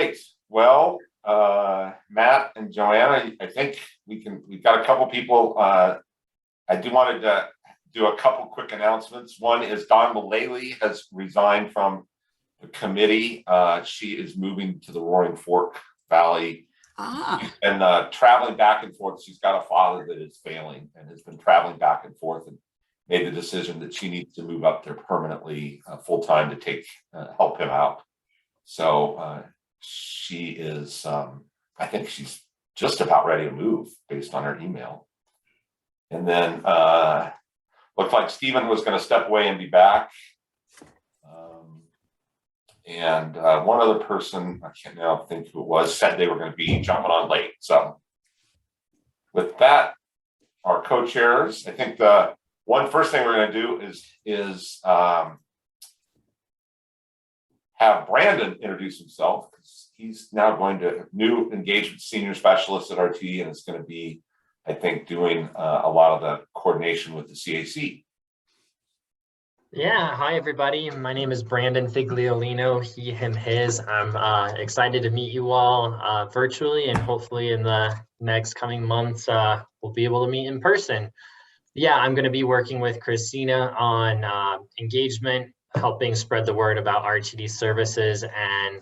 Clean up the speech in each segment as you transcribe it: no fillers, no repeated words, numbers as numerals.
right. Well, Matt and Joanna, I think we've got a couple people. I wanted to do a couple quick announcements. One is Dawn Mullally has resigned from the committee. She is moving to the Roaring Fork Valley. And traveling back and forth. She's got a father that is failing and has been traveling back and forth and made the decision that she needs to move up there permanently, full time, to take help him out. So she is, I think she's just about ready to move based on her email. And then looked like Stephen was going to step away and be back. And one other person, I can't now think who it was, said they were going to be jumping on late. So with that, our co-chairs, I think the first thing we're going to do is have Brandon introduce himself, because he's now going to new engagement senior specialist at RTD, and is going to be, I think, doing a lot of the coordination with the CAC. Yeah, hi everybody. My name is Brandon Figliolino, he, him, his. I'm excited to meet you all virtually, and hopefully in the next coming months, we'll be able to meet in person. Yeah, I'm gonna be working with Christina on engagement, helping spread the word about RTD services and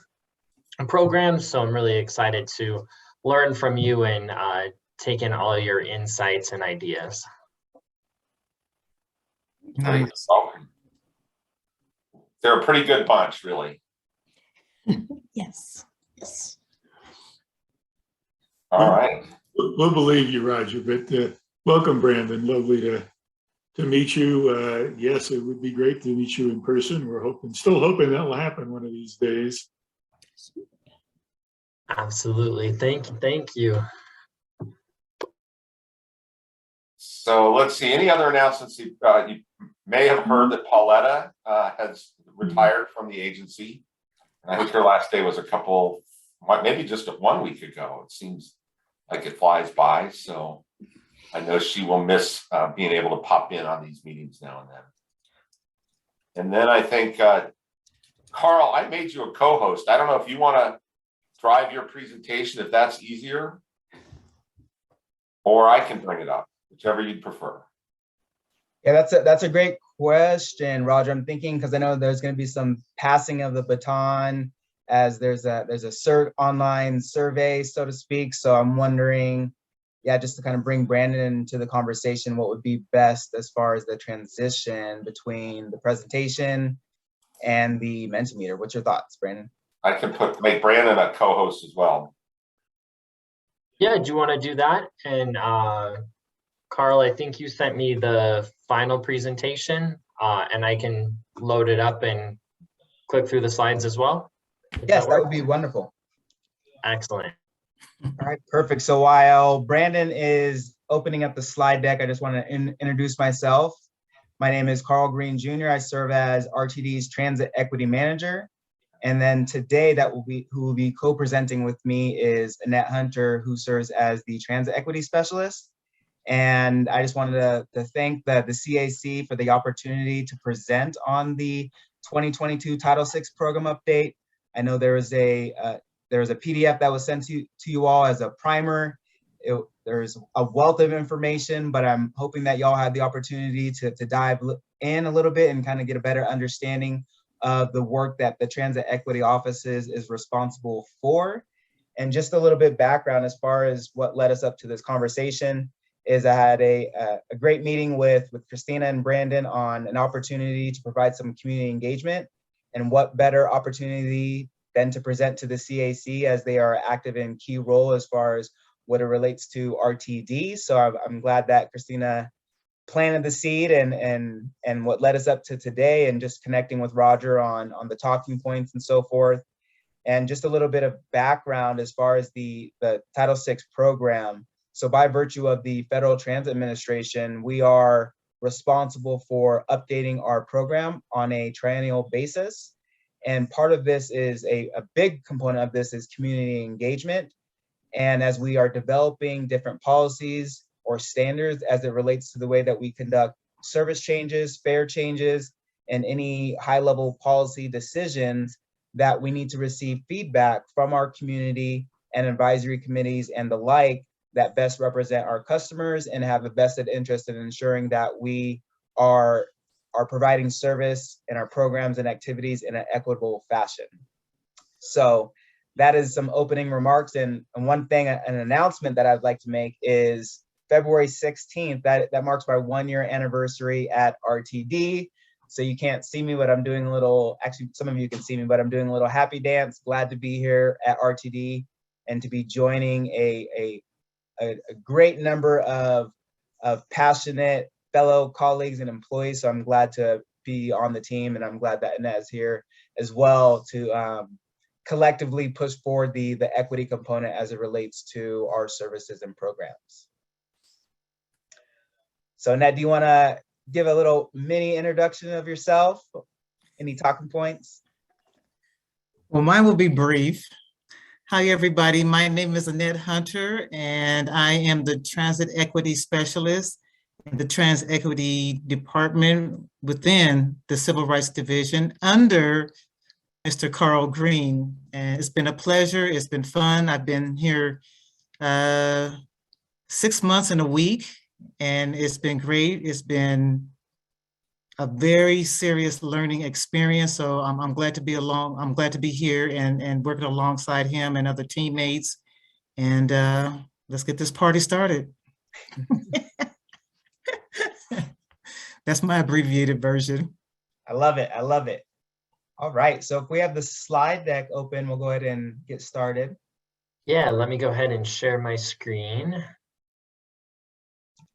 programs. So I'm really excited to learn from you and take in all your insights and ideas. Nice. They're a pretty good bunch, really. Yes. Yes. All right. We'll believe you, Roger, but welcome, Brandon. Lovely to meet you. Yes, it would be great to meet you in person. We're still hoping that will happen one of these days. Absolutely. Thank you. So let's see, any other announcements? You may have heard that Pauletta has retired from the agency. And I think her last day was maybe just 1 week ago. It seems like it flies by. So I know she will miss being able to pop in on these meetings now and then. And then I think, Carl, I made you a co-host. I don't know if you want to drive your presentation, if that's easier, or I can bring it up, whichever you'd prefer. Yeah, that's a great question, Roger. I'm thinking, because I know there's going to be some passing of the baton, as there's a online survey, so to speak. So I'm wondering, yeah, just to kind of bring Brandon into the conversation, what would be best as far as the transition between the presentation and the Mentimeter. What's your thoughts, Brandon? I can make Brandon a co-host as well. Yeah, do you want to do that? And Carl, I think you sent me the final presentation, and I can load it up and click through the slides as well. Yes, that would be wonderful. Excellent. All right, perfect. So while Brandon is opening up the slide deck, I just want to introduce myself. My name is Carl Green Jr. I serve as RTD's Transit Equity Manager. And then today, who will be co-presenting with me is Annette Hunter, who serves as the Transit Equity Specialist. And I just wanted to thank the CAC for the opportunity to present on the 2022 Title VI program update. I know there was a PDF that was sent to you all as a primer. There's a wealth of information, but I'm hoping that y'all had the opportunity to dive in a little bit and kind of get a better understanding of the work that the Transit Equity Offices is responsible for. And just a little bit background as far as what led us up to this conversation is I had a great meeting with Christina and Brandon on an opportunity to provide some community engagement, and what better opportunity than to present to the CAC, as they are active in key role as far as what it relates to RTD. So I'm glad that Christina planted the seed and what led us up to today, and just connecting with Roger on the talking points and so forth. And just a little bit of background as far as the Title VI program. So by virtue of the Federal Transit Administration, we are responsible for updating our program on a triennial basis. And part of this is a big component of this is community engagement. And as we are developing different policies or standards as it relates to the way that we conduct service changes, fare changes, and any high-level policy decisions, that we need to receive feedback from our community and advisory committees and the like that best represent our customers and have a vested interest in ensuring that we are providing service in our programs and activities in an equitable fashion. So that is some opening remarks. And one thing, an announcement that I'd like to make is February 16th, that marks my 1-year anniversary at RTD. So you can't see me, but I'm doing a little, actually some of you can see me, but I'm doing a little happy dance. Glad to be here at RTD and to be joining a great number of passionate fellow colleagues and employees. So I'm glad to be on the team, and I'm glad that Annette is here as well to collectively push forward the equity component as it relates to our services and programs. So Annette, do you want to give a little mini introduction of yourself? Any talking points? Well, mine will be brief. Hi, everybody. My name is Annette Hunter, and I am the Transit Equity Specialist in the Trans Equity Department within the Civil Rights Division under Mr. Carl Green. And it's been a pleasure. It's been fun. I've been here 6 months and a week, and it's been great. It's been a very serious learning experience. So I'm glad to be along. I'm glad to be here and working alongside him and other teammates. And let's get this party started. That's my abbreviated version. I love it. I love it. All right. So if we have the slide deck open, we'll go ahead and get started. Yeah, let me go ahead and share my screen.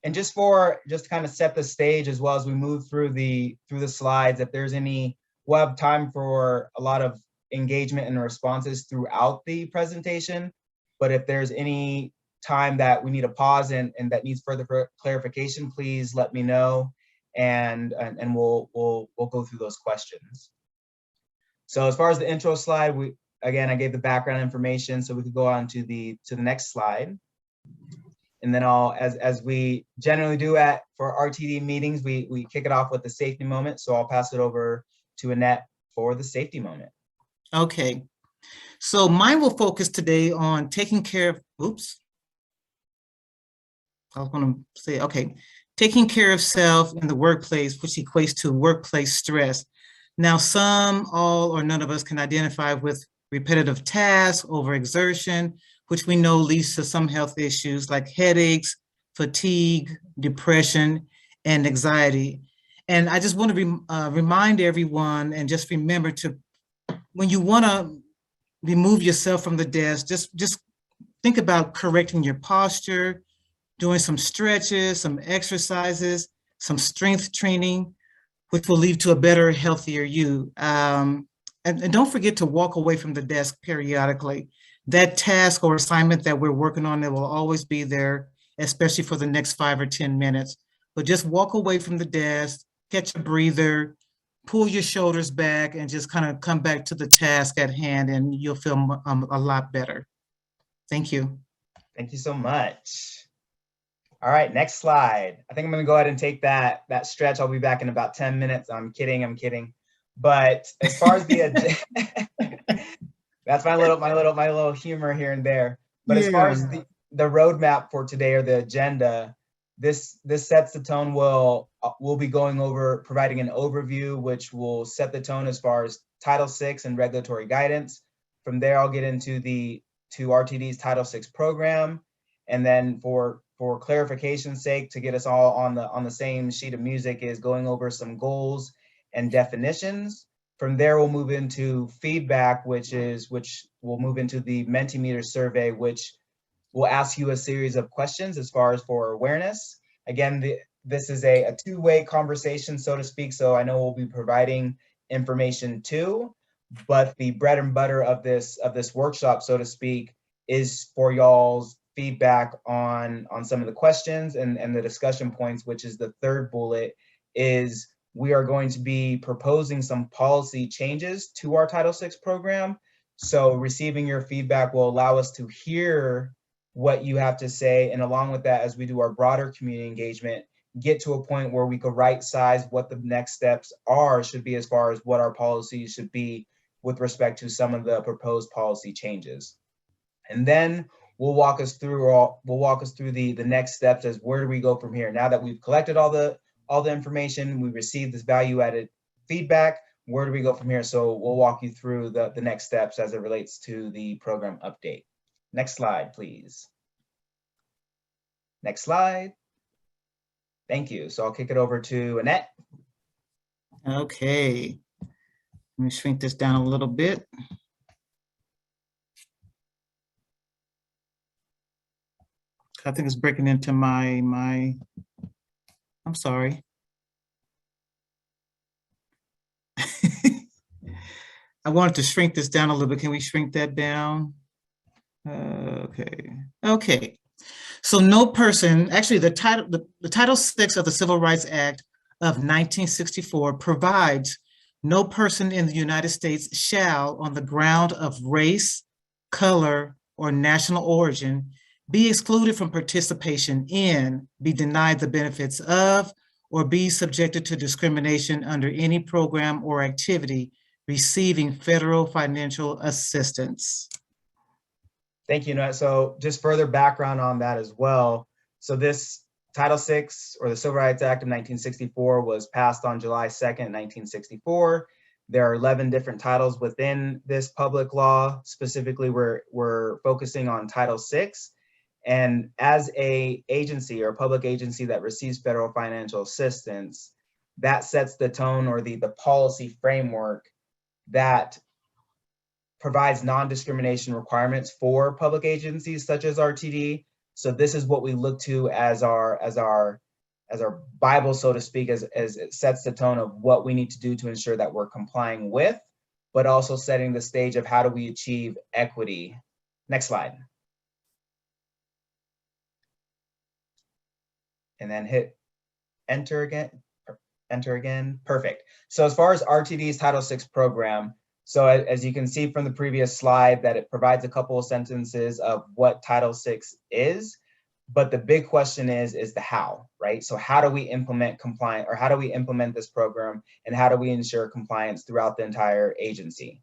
And just to kind of set the stage as well as we move through the slides, if there's any, we'll have time for a lot of engagement and responses throughout the presentation. But if there's any time that we need a pause and that needs further clarification, please let me know, and we'll go through those questions. So as far as the intro slide, I gave the background information, so we could go on to the next slide. And then as we generally do for RTD meetings, we kick it off with the safety moment. So I'll pass it over to Annette for the safety moment. Okay. So mine will focus today on taking care of, oops. I was going to say, okay, taking care of self in the workplace, which equates to workplace stress. Now, some, all, or none of us can identify with repetitive tasks, overexertion, which we know leads to some health issues like headaches, fatigue, depression, and anxiety. And I just want to remind everyone and just remember to, when you want to remove yourself from the desk, just think about correcting your posture, doing some stretches, some exercises, some strength training, which will lead to a better, healthier you. And don't forget to walk away from the desk periodically. That task or assignment that we're working on, it will always be there, especially for the next 5 or 10 minutes. But just walk away from the desk, catch a breather, pull your shoulders back, and just kind of come back to the task at hand, and you'll feel a lot better. Thank you. Thank you so much. All right, next slide. I think I'm going to go ahead and take that stretch. I'll be back in about 10 minutes. I'm kidding. But as far as the that's my little humor here and there. But as far as the roadmap for today, or the agenda, this sets the tone. We'll be going over, providing an overview, which will set the tone as far as Title VI and regulatory guidance. From there, I'll get into to RTD's Title VI program, and then for clarification's sake, to get us all on the same sheet of music, is going over some goals and definitions. From there, we'll move into feedback, which will move into the Mentimeter survey, which will ask you a series of questions as far as for awareness. Again, this is a two-way conversation, so to speak. So I know we'll be providing information too, but the bread and butter of this workshop, so to speak, is for y'all's feedback on some of the questions and the discussion points, which is the third bullet. Is we are going to be proposing some policy changes to our Title VI program. So receiving your feedback will allow us to hear what you have to say. And along with that, as we do our broader community engagement, get to a point where we could right size what the next steps should be as far as what our policies should be with respect to some of the proposed policy changes. And then we'll walk us through the next steps as where do we go from here. Now that we've collected all the information, we received this value-added feedback, where do we go from here? So we'll walk you through the next steps as it relates to the program update. Next slide, please. Next slide. Thank you. So I'll kick it over to Annette. Okay. Let me shrink this down a little bit. I think it's breaking into my, I'm sorry. I wanted to shrink this down a little bit. Can we shrink that down? Okay. So no person, actually the Title VI of the Civil Rights Act of 1964 provides no person in the United States shall, on the ground of race, color, or national origin, be excluded from participation in, be denied the benefits of, or be subjected to discrimination under any program or activity receiving federal financial assistance. Thank you, Annette. So just further background on that as well. So this Title VI, or the Civil Rights Act of 1964, was passed on July 2nd, 1964. There are 11 different titles within this public law. Specifically, we're focusing on Title VI. And as a agency or a public agency that receives federal financial assistance, that sets the tone or the policy framework that provides non-discrimination requirements for public agencies such as RTD. So this is what we look to as our Bible, so to speak, as it sets the tone of what we need to do to ensure that we're complying with, but also setting the stage of how do we achieve equity. Next slide. And then hit enter again, perfect. So as far as RTD's Title VI program, so as you can see from the previous slide that it provides a couple of sentences of what Title VI is, but the big question is the how, right? So how do we implement compliance, or how do we implement this program, and how do we ensure compliance throughout the entire agency?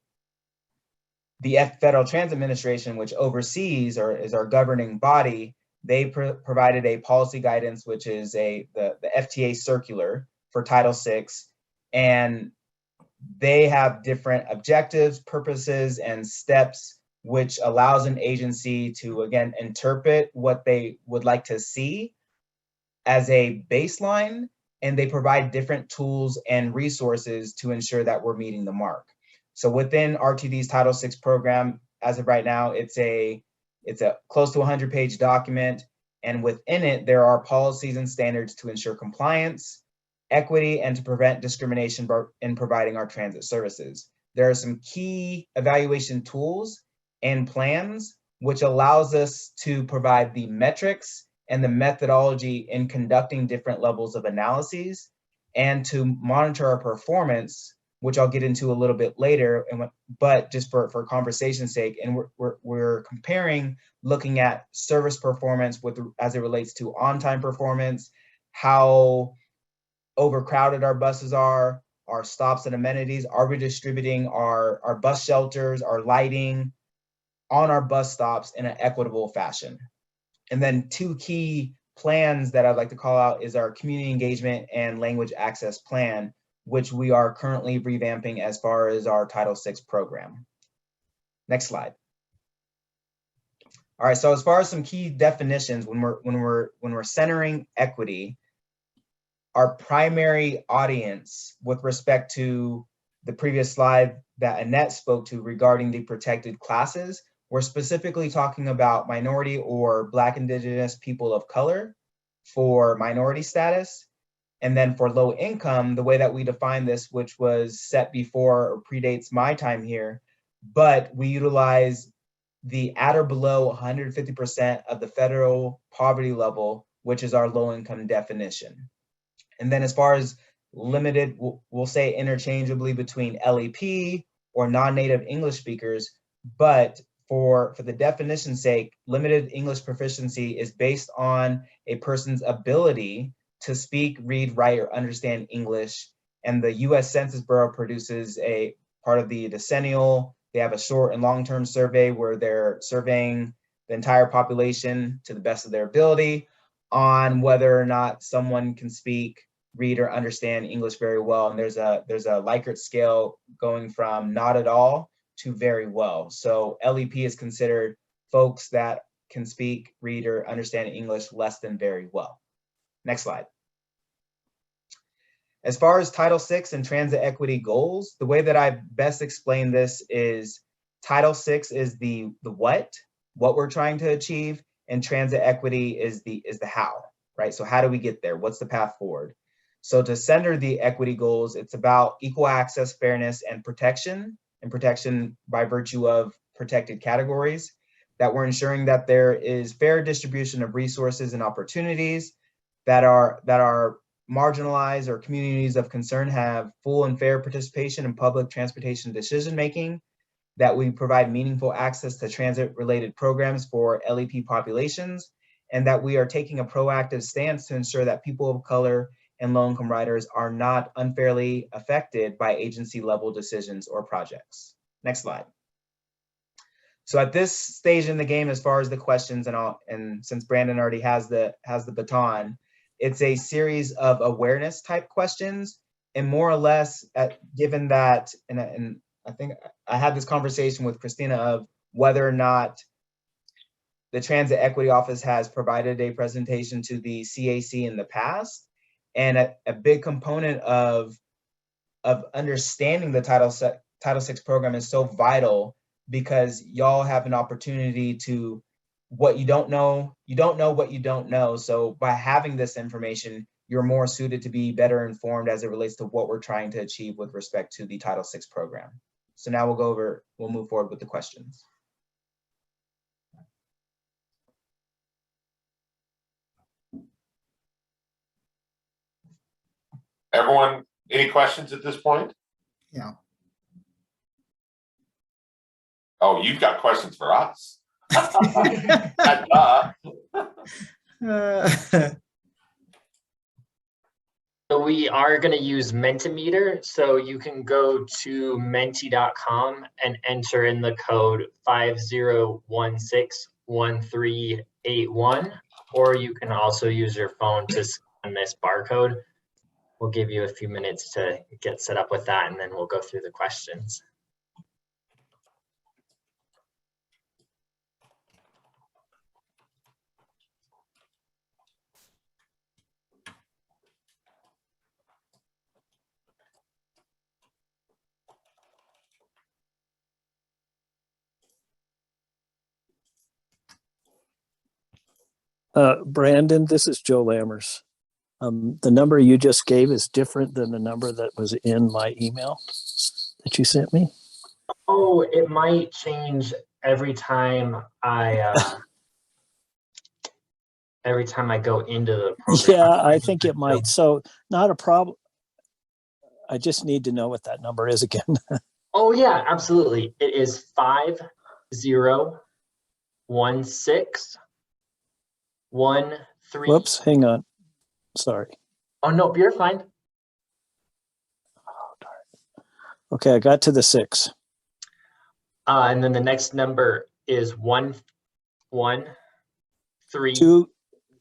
The Federal Transit Administration, which oversees or is our governing body, they provided a policy guidance, which is the FTA circular for Title VI, and they have different objectives, purposes, and steps, which allows an agency to, again, interpret what they would like to see as a baseline, and they provide different tools and resources to ensure that we're meeting the mark. So within RTD's Title VI program, as of right now, it's a close to 100-page document, and within it, there are policies and standards to ensure compliance, equity, and to prevent discrimination in providing our transit services. There are some key evaluation tools and plans, which allows us to provide the metrics and the methodology in conducting different levels of analyses, and to monitor our performance, which I'll get into a little bit later, but just for conversation's sake, and we're comparing, looking at service performance as it relates to on-time performance, how overcrowded our buses are, our stops and amenities, are we distributing our bus shelters, our lighting on our bus stops in an equitable fashion. And then two key plans that I'd like to call out is our community engagement and language access plan, which we are currently revamping as far as our Title VI program. Next slide. All right, so as far as some key definitions, when we're centering equity, our primary audience with respect to the previous slide that Annette spoke to regarding the protected classes, we're specifically talking about minority or Black, Indigenous people of color for minority status. And then for low income, the way that we define this, which was set before or predates my time here, but we utilize the at or below 150% of the federal poverty level, which is our low income definition. And then as far as limited, we'll say interchangeably between LEP or non-native English speakers, but for the definition's sake, limited English proficiency is based on a person's ability to speak, read, write, or understand English. And the US Census Bureau produces a part of the decennial. They have a short and long-term survey where they're surveying the entire population to the best of their ability on whether or not someone can speak, read, or understand English very well. And there's a Likert scale going from not at all to very well. So LEP is considered folks that can speak, read, or understand English less than very well. Next slide. As far as Title VI and transit equity goals, the way that I best explain this is Title VI is the what we're trying to achieve, and transit equity is the how, right? So how do we get there? What's the path forward? So to center the equity goals, it's about equal access, fairness, and protection by virtue of protected categories, that we're ensuring that there is fair distribution of resources and opportunities, that are marginalized or communities of concern have full and fair participation in public transportation decision-making, that we provide meaningful access to transit-related programs for LEP populations, and that we are taking a proactive stance to ensure that people of color and low-income riders are not unfairly affected by agency-level decisions or projects. Next slide. So at this stage in the game, as far as the questions and since Brandon already has the baton, it's a series of awareness type questions, and more or less, given that, and I think I had this conversation with Christina of whether or not the Transit Equity Office has provided a presentation to the CAC in the past, and a big component of understanding the Title VI program is so vital, because y'all have an opportunity to, what you don't know what you don't know. So by having this information, you're more suited to be better informed as it relates to what we're trying to achieve with respect to the Title VI program. So now we'll move forward with the questions. Everyone, any questions at this point? Yeah. Oh, you've got questions for us. So we are going to use Mentimeter. So you can go to menti.com and enter in the code 50161381, or you can also use your phone to scan this barcode. We'll give you a few minutes to get set up with that, and then we'll go through the questions. Brandon, this is Joe Lammers. The number you just gave is different than the number that was in my email that you sent me. Oh, it might change every time I go into the program. Yeah, I think it might. So not a problem. I just need to know what that number is again. Oh yeah, absolutely. It is 501613. Whoops, hang on. Sorry. Oh no, you're fine. Oh, darn. Okay, I got to the 6. And then the next number is 113. 2.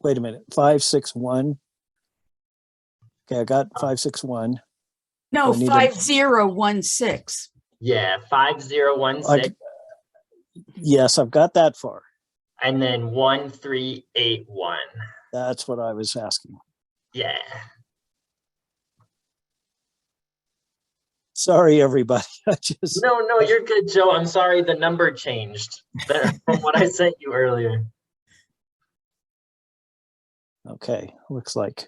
Wait a minute. 561. Okay, I got 561. No, 5016. Yeah, 5016. Yes, I've got that far. And then 1381. That's what I was asking. Yeah. Sorry, everybody. No, you're good, Joe. I'm sorry the number changed from what I sent you earlier. Okay, looks like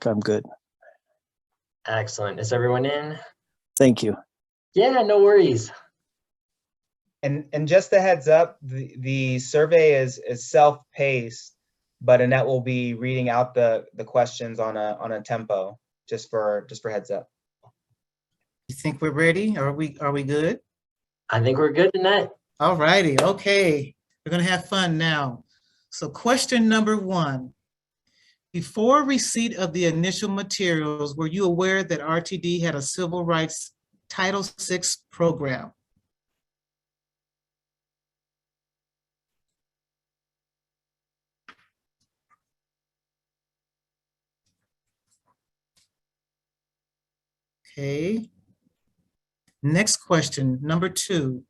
I'm good. Excellent. Is everyone in? Thank you. Yeah, no worries. And just a heads up, the survey is self-paced, but Annette will be reading out the questions on a tempo, just for heads up. You think we're ready? Are we good? I think we're good, Annette. All righty. Okay. We're going to have fun now. So question number 1. Before receipt of the initial materials, were you aware that RTD had a civil rights Title VI program? Okay. Next question, number 2.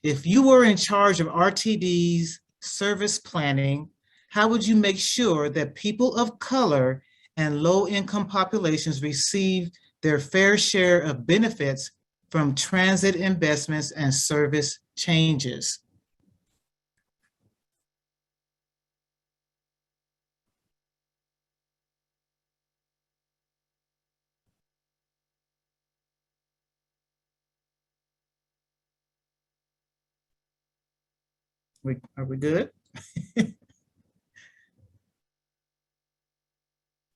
If you were in charge of RTD's service planning, how would you make sure that people of color and low-income populations receive their fair share of benefits from transit investments and service changes? Are we good?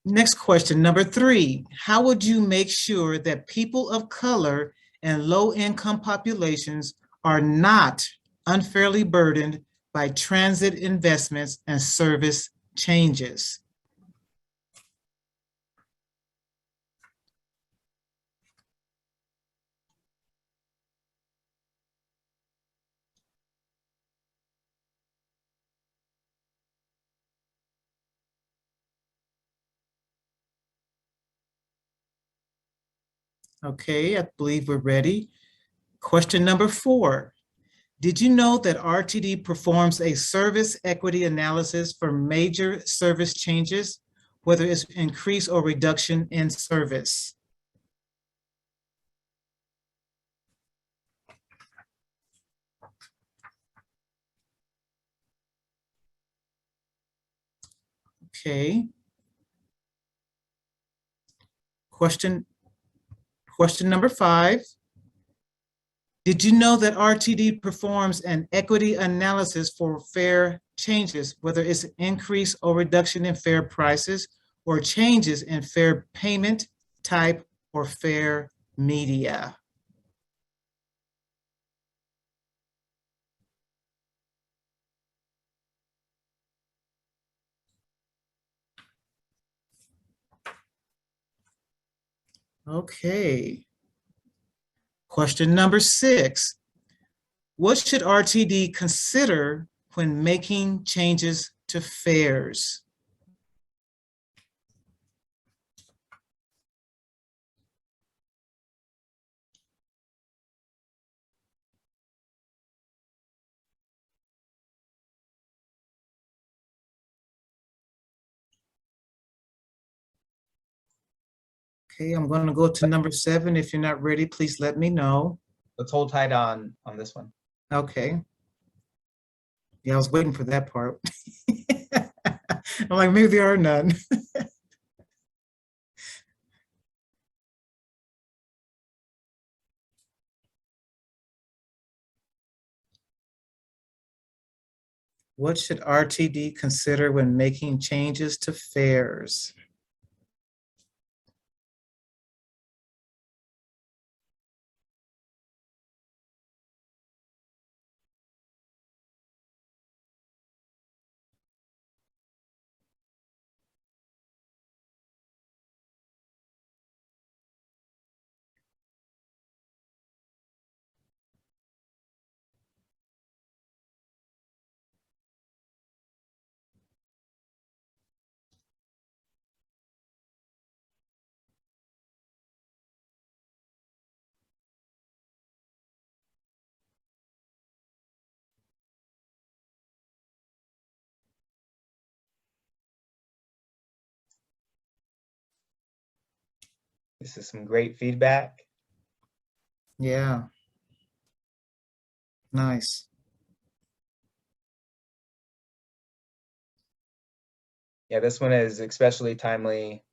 Next question, number 3. How would you make sure that people of color and low-income populations are not unfairly burdened by transit investments and service changes? Okay, I believe we're ready. Question number 4. Did you know that RTD performs a service equity analysis for major service changes, whether it's increase or reduction in service? Okay. Question number 5. Did you know that RTD performs an equity analysis for fare changes, whether it's increase or reduction in fare prices or changes in fare payment type or fare media? Okay. Question number 6. What should RTD consider when making changes to fares? Okay, I'm going to go to number 7. If you're not ready, please let me know. Let's hold tight on this one. Okay. Yeah, I was waiting for that part. I'm like, maybe there are none. What should RTD consider when making changes to fares? This is some great feedback. Yeah. Nice. Yeah, this one is especially timely,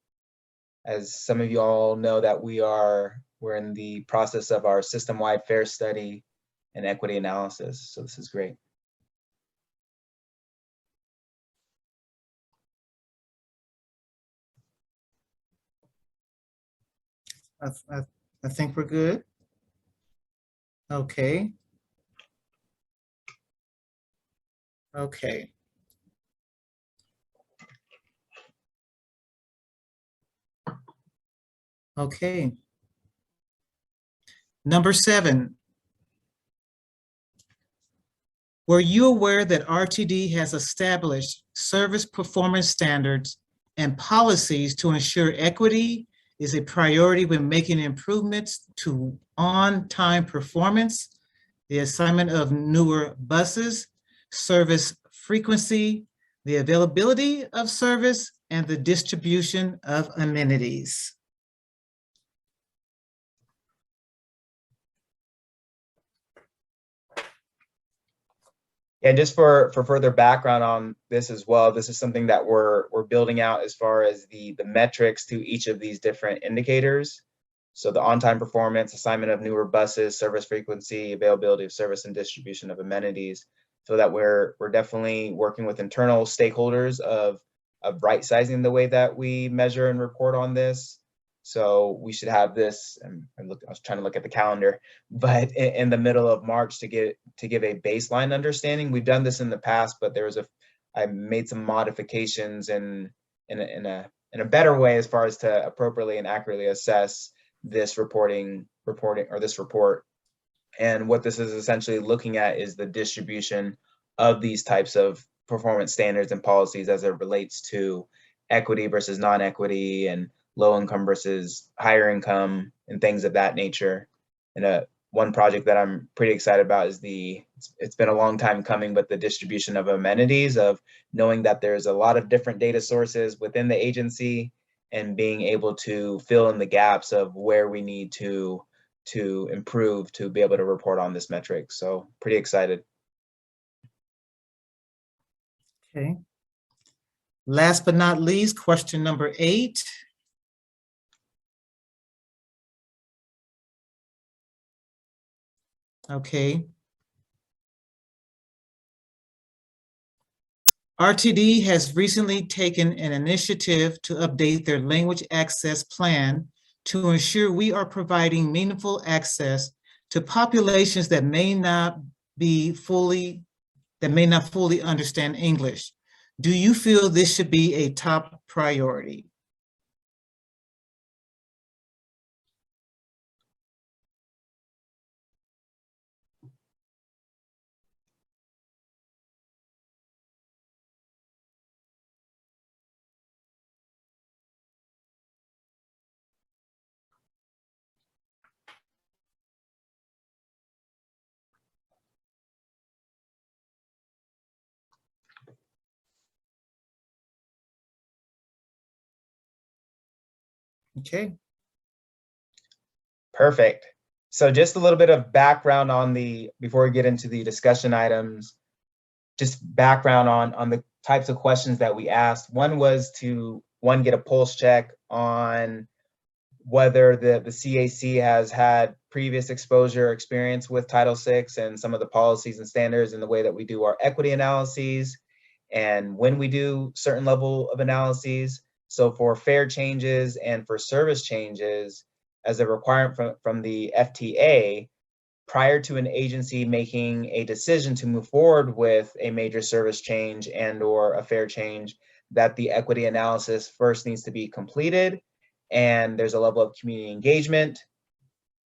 as some of you all know that we're in the process of our system-wide fare study and equity analysis. So this is great. I think we're good. Okay. Okay. Okay. Number 7, were you aware that RTD has established service performance standards and policies to ensure equity is a priority when making improvements to on-time performance, the assignment of newer buses, service frequency, the availability of service, and the distribution of amenities? And just for further background on this as well, this is something that we're building out as far as the metrics to each of these different indicators. So the on-time performance, assignment of newer buses, service frequency, availability of service, and distribution of amenities, so that we're definitely working with internal stakeholders of right-sizing the way that we measure and report on this. So we should have this, and I was trying to look at the calendar, but in the middle of March to give a baseline understanding. We've done this in the past, but I made some modifications in a better way as far as to appropriately and accurately assess this reporting or this report. And what this is essentially looking at is the distribution of these types of performance standards and policies as it relates to equity versus non-equity and low income versus higher income and things of that nature. And one project that I'm pretty excited about is it's been a long time coming, but the distribution of amenities, of knowing that there's a lot of different data sources within the agency and being able to fill in the gaps of where we need to improve to be able to report on this metric. So pretty excited. Okay. Last but not least, question number 8. Okay. RTD has recently taken an initiative to update their language access plan to ensure we are providing meaningful access to populations that may not fully understand English. Do you feel this should be a top priority? Okay. Perfect. So just a little bit of background on before we get into the discussion items, just background on the types of questions that we asked. One was to get a pulse check on whether the CAC has had previous exposure or experience with Title VI and some of the policies and standards and the way that we do our equity analyses and when we do certain level of analyses. So for fare changes and for service changes, as a requirement from the FTA, prior to an agency making a decision to move forward with a major service change and or a fare change, that the equity analysis first needs to be completed, and there's a level of community engagement.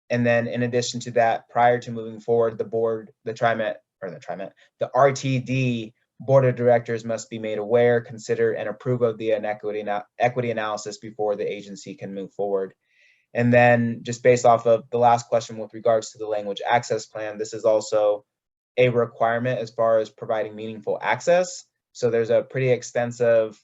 And then in addition to that, prior to moving forward, the RTD board of directors must be made aware, consider, and approve of the equity analysis before the agency can move forward. And then just based off of the last question with regards to the language access plan, this is also a requirement as far as providing meaningful access. So there's a pretty extensive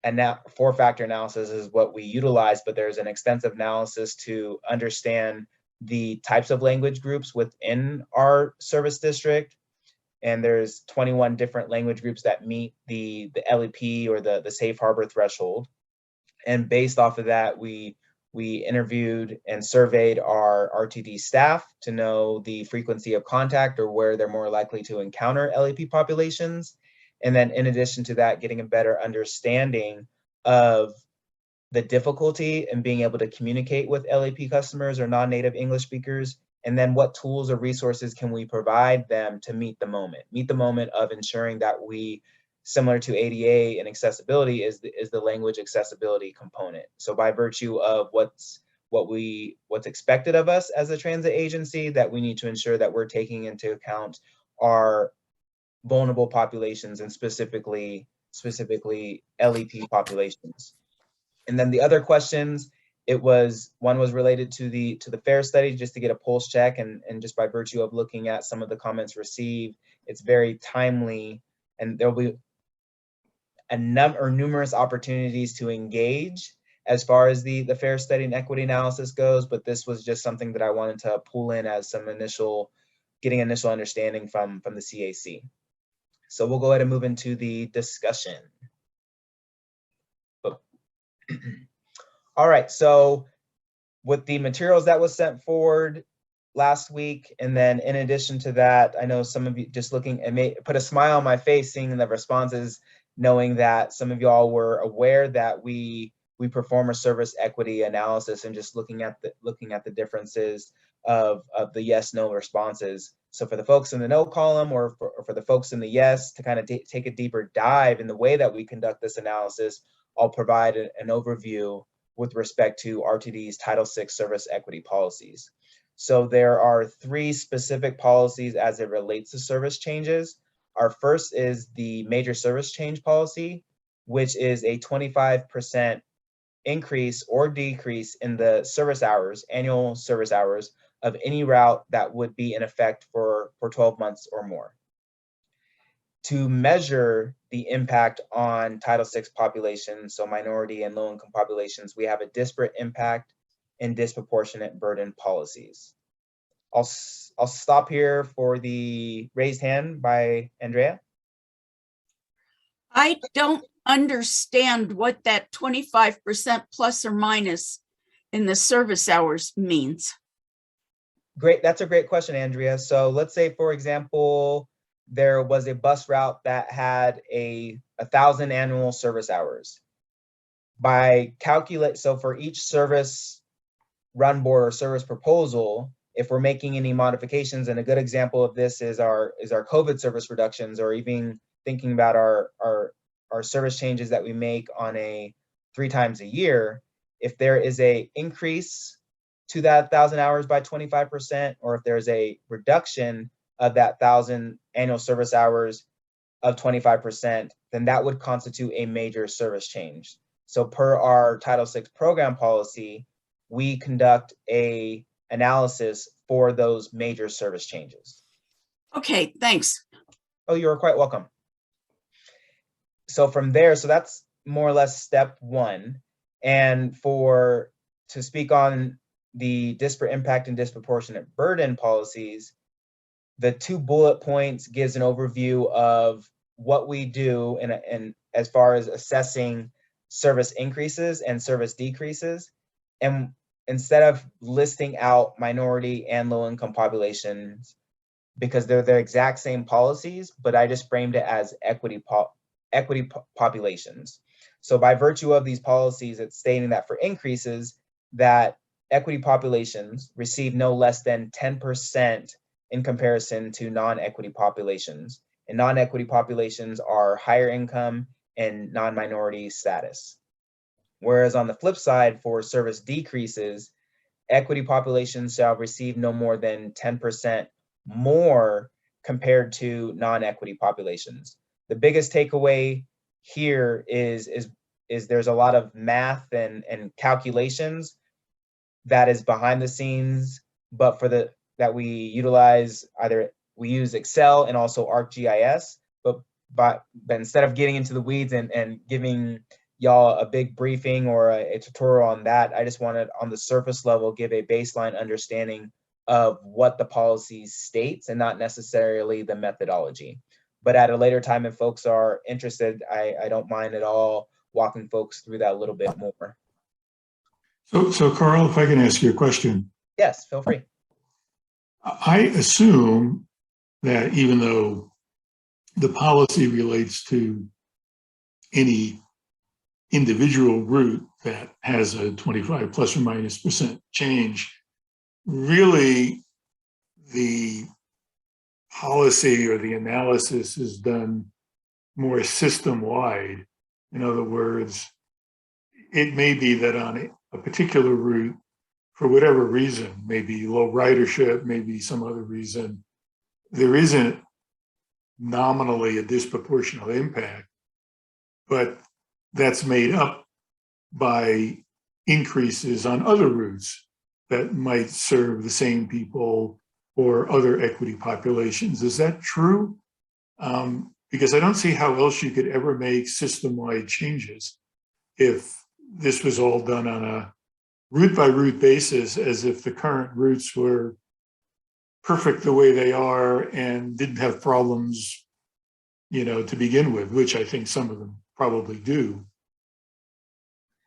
4-factor analysis is what we utilize, but there's an extensive analysis to understand the types of language groups within our service district. And there's 21 different language groups that meet the LEP or the safe harbor threshold. And based off of that, we interviewed and surveyed our RTD staff to know the frequency of contact or where they're more likely to encounter LEP populations. And then in addition to that, getting a better understanding of the difficulty in being able to communicate with LEP customers or non-native English speakers, and then what tools or resources can we provide them to meet the moment of ensuring that we, similar to ADA and accessibility, is the language accessibility component. So by virtue of what's expected of us as a transit agency, that we need to ensure that we're taking into account our vulnerable populations, and specifically LEP populations. And then the other questions, one was related to the fare study, just to get a pulse check, and just by virtue of looking at some of the comments received, it's very timely, and there'll be numerous opportunities to engage as far as the fare study and equity analysis goes, but this was just something that I wanted to pull in as some getting initial understanding from the CAC. So we'll go ahead and move into the discussion. All right, so with the materials that was sent forward last week, and then in addition to that, I know some of you just looking, it may put a smile on my face seeing the responses, knowing that some of y'all were aware that we perform a service equity analysis, and just looking at the differences of the yes, no responses. So for the folks in the no column, or for the folks in the yes, to kind of take a deeper dive in the way that we conduct this analysis, I'll provide an overview with respect to RTD's Title VI service equity policies. So there are 3 specific policies as it relates to service changes. Our first is the major service change policy, which is a 25% increase or decrease in the service hours, annual service hours, of any route that would be in effect for 12 months or more. To measure the impact on Title VI populations, so minority and low-income populations, we have a disparate impact and disproportionate burden policies. I'll stop here for the raised hand by Andrea. I don't understand what that 25% plus or minus in the service hours means. Great, that's a great question, Andrea. So let's say, for example, there was a bus route that had 1,000 annual service hours. So for each service run board or service proposal, if we're making any modifications, and a good example of this is our COVID service reductions, or even thinking about our service changes that we make on 3 times a year, if there is a increase to that 1,000 hours by 25%, or if there's a reduction of that 1,000 annual service hours of 25%, then that would constitute a major service change. So per our Title VI program policy, we conduct a analysis for those major service changes. Okay, thanks. Oh, you're quite welcome. So from there, so that's more or less step 1. And to speak on the disparate impact and disproportionate burden policies, the 2 bullet points gives an overview of what we do and as far as assessing service increases and service decreases. And instead of listing out minority and low-income populations, because they're the exact same policies, but I just framed it as equity populations. So by virtue of these policies, it's stating that for increases, that equity populations receive no less than 10% in comparison to non-equity populations. And non-equity populations are higher income and non-minority status. Whereas on the flip side, for service decreases, equity populations shall receive no more than 10% more compared to non-equity populations. The biggest takeaway here is there's a lot of math and calculations that is behind the scenes, but that we utilize, either we use Excel and also ArcGIS, but instead of getting into the weeds and giving y'all a big briefing or a tutorial on that, I just wanted on the surface level give a baseline understanding of what the policy states and not necessarily the methodology. But at a later time, if folks are interested, I don't mind at all walking folks through that a little bit more. So Carl, if I can ask you a question. Yes, feel free. I assume that even though the policy relates to any individual route that has a 25 plus or minus % change, really the policy or the analysis is done more system-wide. In other words, it may be that on a particular route, for whatever reason, maybe low ridership, maybe some other reason, there isn't nominally a disproportionate impact, but that's made up by increases on other routes that might serve the same people or other equity populations. Is that true? Because I don't see how else you could ever make system-wide changes if this was all done on a route by route basis, as if the current routes were perfect the way they are and didn't have problems, to begin with, which I think some of them probably do.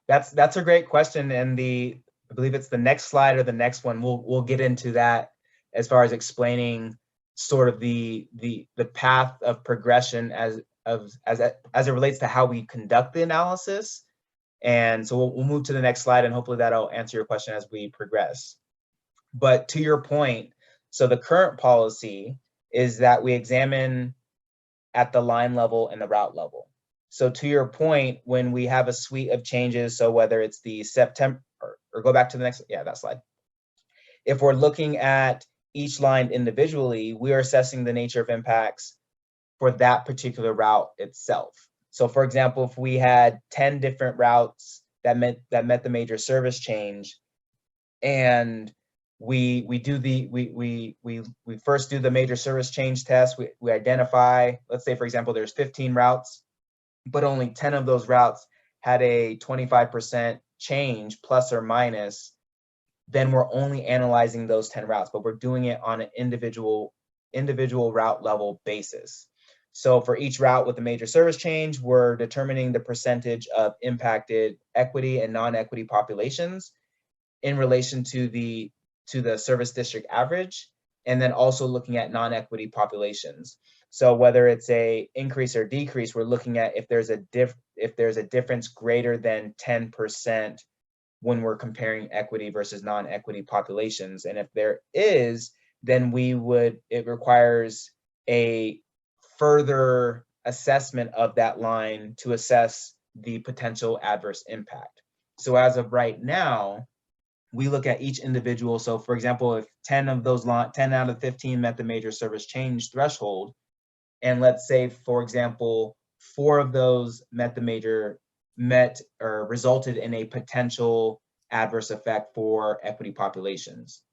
That's a great question, and I believe it's the next slide or the next one. We'll get into that as far as explaining sort of the path of progression as it relates to how we conduct the analysis. And so we'll move to the next slide, and hopefully that'll answer your question as we progress. But to your point, so the current policy is that we examine at the line level and the route level. So to your point, when we have a suite of changes, so whether it's the September, or go back to the next, that slide. If we're looking at each line individually, we are assessing the nature of impacts for that particular route itself. So for example, if we had 10 different routes that met the major service change, and we first do the major service change test, we identify, let's say for example, there's 15 routes, but only 10 of those routes had a 25% change plus or minus, then we're only analyzing those 10 routes, but we're doing it on an individual route level basis. So for each route with a major service change, we're determining the percentage of impacted equity and non-equity populations in relation to the service district average, and then also looking at non-equity populations. So whether it's a increase or decrease, we're looking at if there's a difference greater than 10% when we're comparing equity versus non-equity populations. And if there is, then it requires a further assessment of that line to assess the potential adverse impact. So as of right now, we look at each individual. So for example, if 10 out of 15 met the major service change threshold, and let's say, for example, 4 of those resulted in a potential adverse effect for equity populations.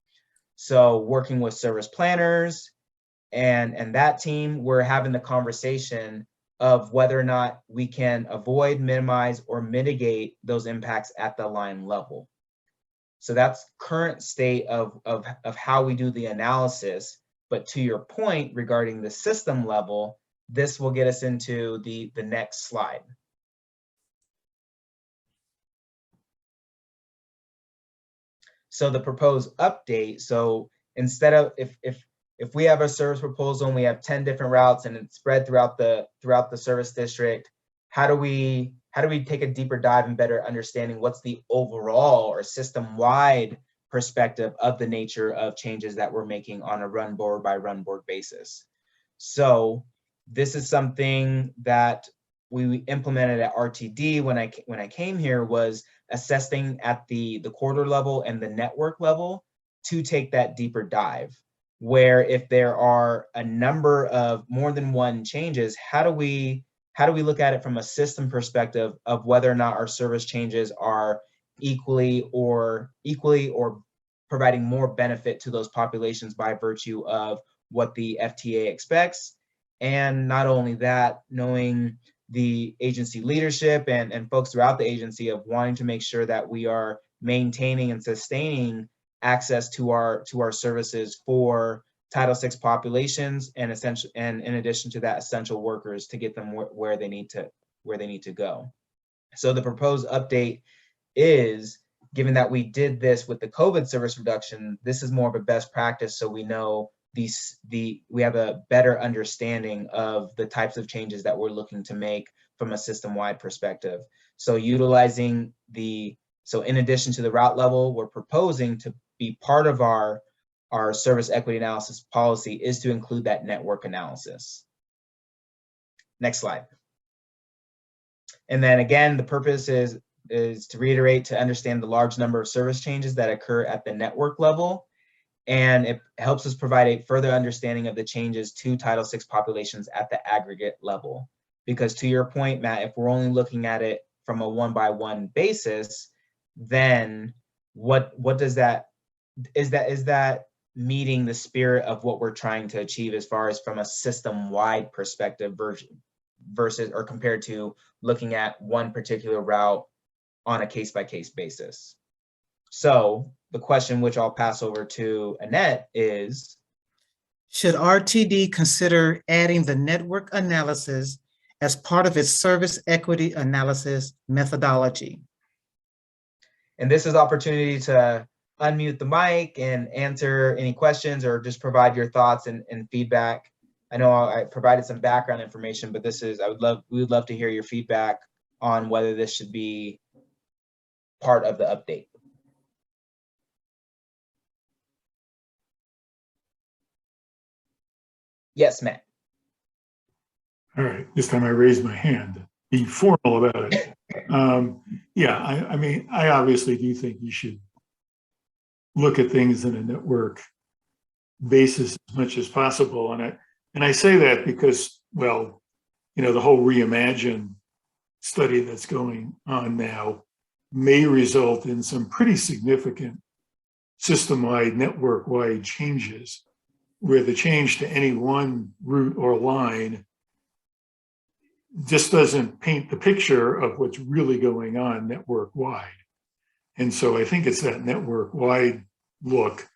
So working with service planners and that team, we're having the conversation of whether or not we can avoid, minimize, or mitigate those impacts at the line level. So that's current state of how we do the analysis. But to your point regarding the system level, this will get us into the next slide. So the proposed update, so instead of, if we have a service proposal and we have 10 different routes and it's spread throughout the service district, how do we take a deeper dive and better understanding what's the overall or system-wide perspective of the nature of changes that we're making on a run board by run board basis? So this is something that we implemented at RTD when I came here, was assessing at the quarter level and the network level to take that deeper dive, where if there are a number of more than one changes, how do we look at it from a system perspective of whether or not our service changes are equally or providing more benefit to those populations by virtue of what the FTA expects. And not only that, knowing the agency leadership and folks throughout the agency of wanting to make sure that we are maintaining and sustaining access to our services for Title VI populations, and in addition to that, essential workers, to get them where they need to go. So the proposed update is, given that we did this with the COVID service reduction, this is more of a best practice, so we know we have a better understanding of the types of changes that we're looking to make from a system-wide perspective. So in addition to the route level, we're proposing to be part of our service equity analysis policy is to include that network analysis. Next slide. And then again, the purpose is is to reiterate to understand the large number of service changes that occur at the network level. And it helps us provide a further understanding of the changes to Title VI populations at the aggregate level. Because to your point, Matt, if we're only looking at it from a one-by-one basis, then what does that, is that meeting the spirit of what we're trying to achieve as far as from a system-wide perspective versus or compared to looking at one particular route on a case-by-case basis? So the question, which I'll pass over to Annette, is, should RTD consider adding the network analysis as part of its service equity analysis methodology? and this is opportunity to unmute the mic and answer any questions or just provide your thoughts and feedback. I know I provided some background information, but this is, we would love to hear your feedback on whether this should be part of the update. Yes, Matt. All right, this time I raised my hand, be formal about it. Yeah, I mean, I obviously do think you should look at things in a network basis as much as possible. And I say that because, well, you know, the whole Reimagine study that's going on now may result in some pretty significant system-wide, network-wide changes, where the change to any one route or line just doesn't paint the picture of what's really going on network-wide. And so I think it's that network-wide look.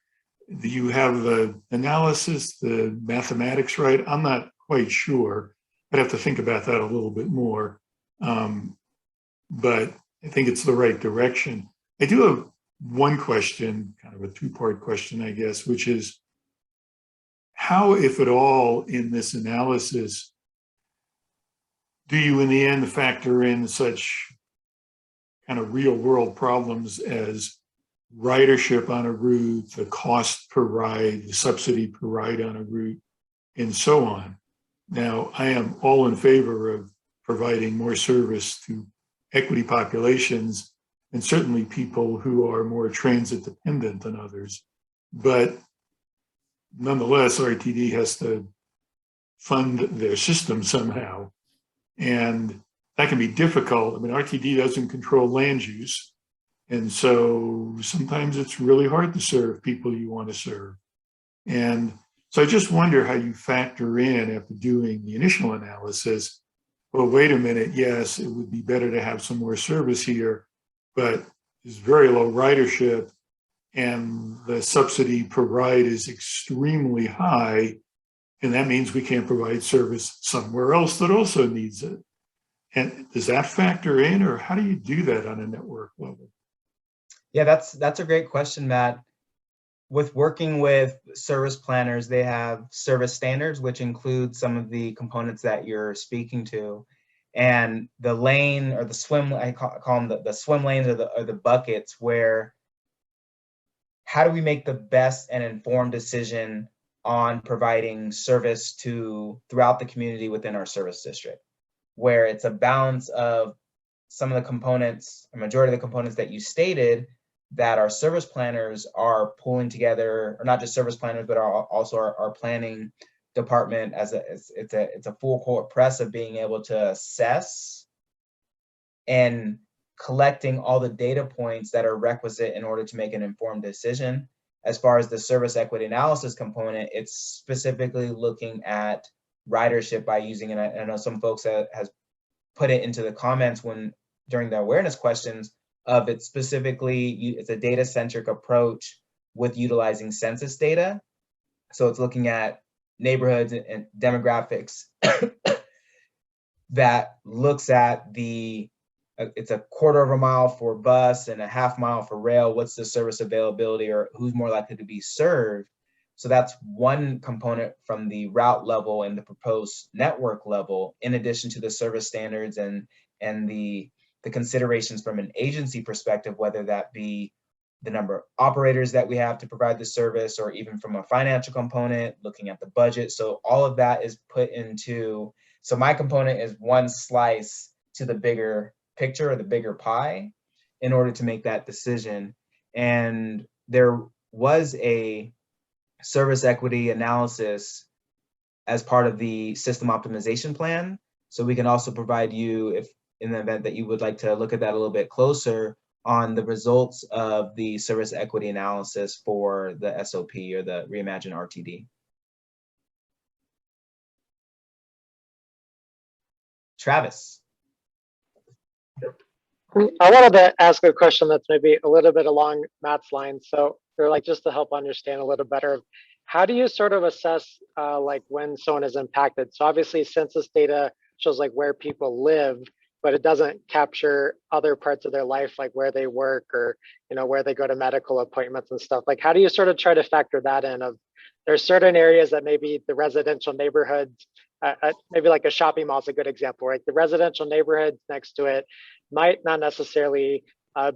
Do you have the analysis, the mathematics right? I'm not quite sure. I'd have to think about that a little bit more. But I think it's the right direction. I do have one question, kind of a two-part question, I guess, which is, how, if at all, in this analysis, do you in the end factor in such kind of real world problems as ridership on a route, the cost per ride, the subsidy per ride on a route, and so on? Now, I am all in favor of providing more service to equity populations and certainly people who are more transit dependent than others. But nonetheless, RTD has to fund their system somehow. And that can be difficult. I mean, RTD doesn't control land use. And so sometimes it's really hard to serve people you want to serve. And so I just wonder how you factor in, after doing the initial analysis, well, wait a minute, yes, it would be better to have some more service here, but there's very low ridership and the subsidy per ride is extremely high. And that means we can't provide service somewhere else that also needs it. And does that factor in, or how do you do that on a network level? Yeah, that's a great question, Matt. With working with service planners, they have service standards, which include some of the components that you're speaking to. And the lane or the swim, I call them the swim lanes or the buckets, where how do we make the best and informed decision on providing service throughout the community within our service district, where it's a balance of some of the components, a majority of the components that you stated, that our service planners are pulling together, or not just service planners, but also our planning department it's a full court press of being able to assess and collecting all the data points that are requisite in order to make an informed decision. As far as the service equity analysis component, it's specifically looking at ridership by using, and I know some folks has put it into the comments during the awareness questions, of it specifically, it's a data-centric approach with utilizing census data. So it's looking at neighborhoods and demographics that looks at it's a quarter of a mile for bus and a half mile for rail. What's the service availability, or who's more likely to be served? So that's one component from the route level and the proposed network level, in addition to the service standards and the considerations from an agency perspective, whether that be the number of operators that we have to provide the service, or even from a financial component, looking at the budget. So all of that is put into, so my component is one slice to the bigger picture or the bigger pie. in order to make that decision. And there was a service equity analysis as part of the system optimization plan. So we can also provide you, if in the event that you would like to look at that a little bit closer, on the results of the service equity analysis for the SOP or the Reimagine RTD. Travis. I wanted to ask a question that's maybe a little bit along Matt's line. So, or like just to help understand a little better, how do you sort of assess like when someone is impacted? So obviously census data shows like where people live, but it doesn't capture other parts of their life, like where they work or, you know, where they go to medical appointments and stuff. Like, how do you sort of try to factor that in? Of there's certain areas that maybe the residential neighborhoods, maybe like a shopping mall is a good example, right? The residential neighborhoods next to it might not necessarily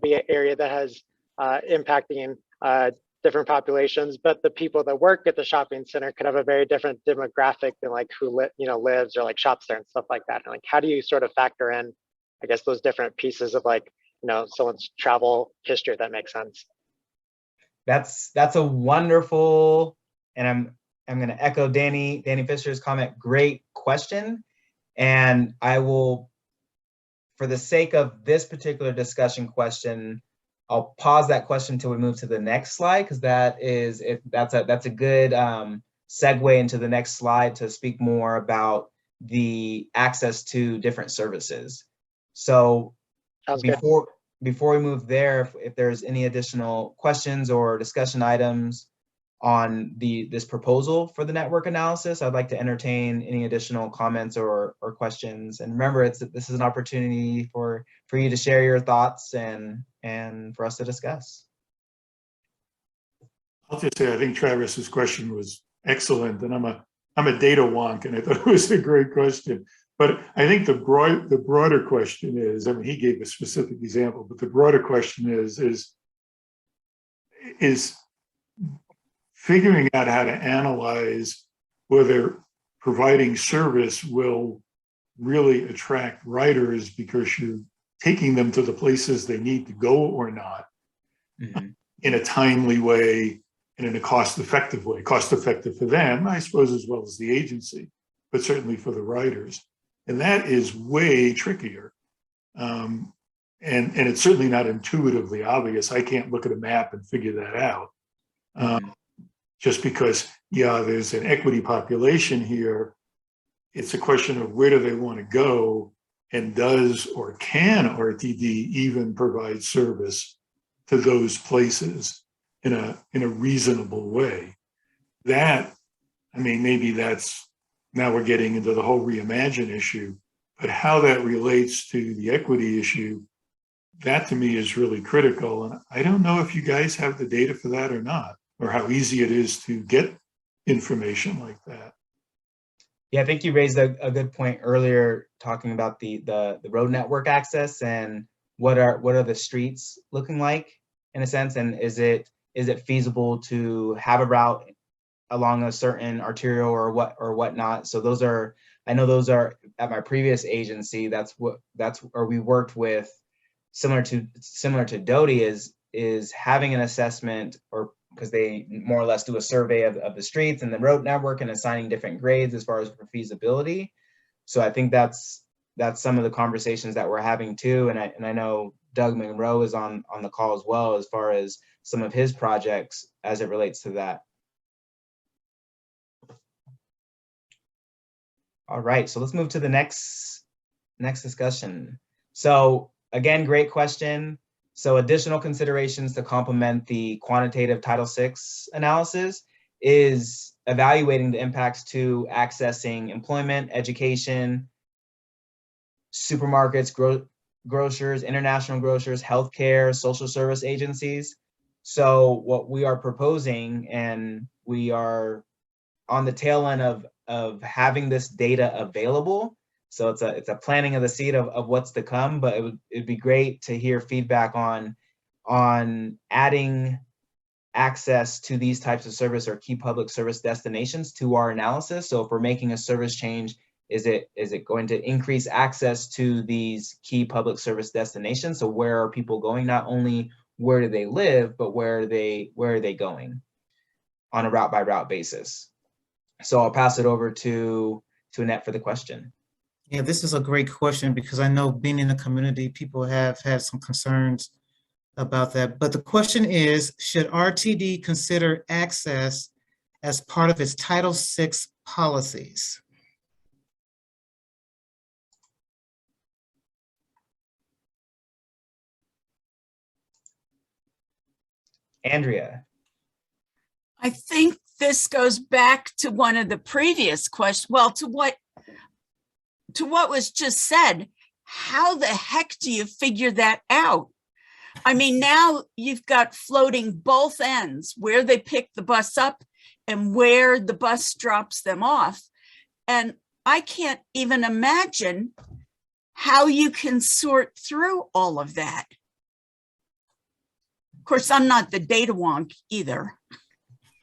be an area that has impacting different populations, but the people that work at the shopping center could have a very different demographic than like who lives or like shops there and stuff like that. And like, how do you sort of factor in, I guess, those different pieces of like, you know, someone's travel history, if that makes sense? That's a wonderful, and I'm going to echo Danny Fisher's comment. Great question. And I will, for the sake of this particular discussion question, I'll pause that question until we move to the next slide, because that's a good segue into the next slide to speak more about the access to different services. So before we move there, if there's any additional questions or discussion items on this proposal for the network analysis, I'd like to entertain any additional comments or questions. And remember, this is an opportunity for you to share your thoughts and for us to discuss. I'll just say, I think Travis's question was excellent, and I'm a data wonk, and I thought it was a great question. But I think the broader question is, I mean, he gave a specific example, but the broader question is figuring out how to analyze whether providing service will really attract riders because you're taking them to the places they need to go or not, in a timely way and in a cost-effective way. Cost-effective for them, I suppose, as well as the agency, but certainly for the riders. And that is way trickier. And it's certainly not intuitively obvious. I can't look at a map and figure that out. Just because, yeah, there's an equity population here. It's a question of where do they want to go, and does or can RTD even provide service to those places in a reasonable way? That, I mean, maybe that's, now we're getting into the whole reimagine issue, but how that relates to the equity issue, that to me is really critical. And I don't know if you guys have the data for that or not, or how easy it is to get information like that. Yeah, I think you raised a good point earlier, talking about the road network access and what are the streets looking like in a sense, and is it feasible to have a route along a certain arterial or whatnot. So those are, I know those are at my previous agency. That's where we worked with, similar to Doty, is having an assessment, or because they more or less do a survey of the streets and the road network and assigning different grades as far as for feasibility. So I think that's some of the conversations that we're having too. And I know Doug Monroe is on the call as well, as far as some of his projects as it relates to that. All right, so let's move to the next discussion. So again, great question. So additional considerations to complement the quantitative Title VI analysis is evaluating the impacts to accessing employment, education, supermarkets, grocers, international grocers, healthcare, social service agencies. So what we are proposing, and we are on the tail end of having this data available. So it's a planting of the seed of what's to come, but it'd be great to hear feedback on adding access to these types of service or key public service destinations to our analysis. So if we're making a service change Is it going to increase access to these key public service destinations? So where are people going? Not only where do they live, but where are they going on a route by route basis? So I'll pass it over to Annette for the question. Yeah, this is a great question because I know being in the community, people have had some concerns about that. But the question is, should RTD consider access as part of its Title VI policies? Andrea. I think this goes back to one of the previous questions, well, to what was just said. How the heck do you figure that out? I mean, now you've got floating both ends, where they pick the bus up and where the bus drops them off. And I can't even imagine how you can sort through all of that. Of course, I'm not the data wonk either.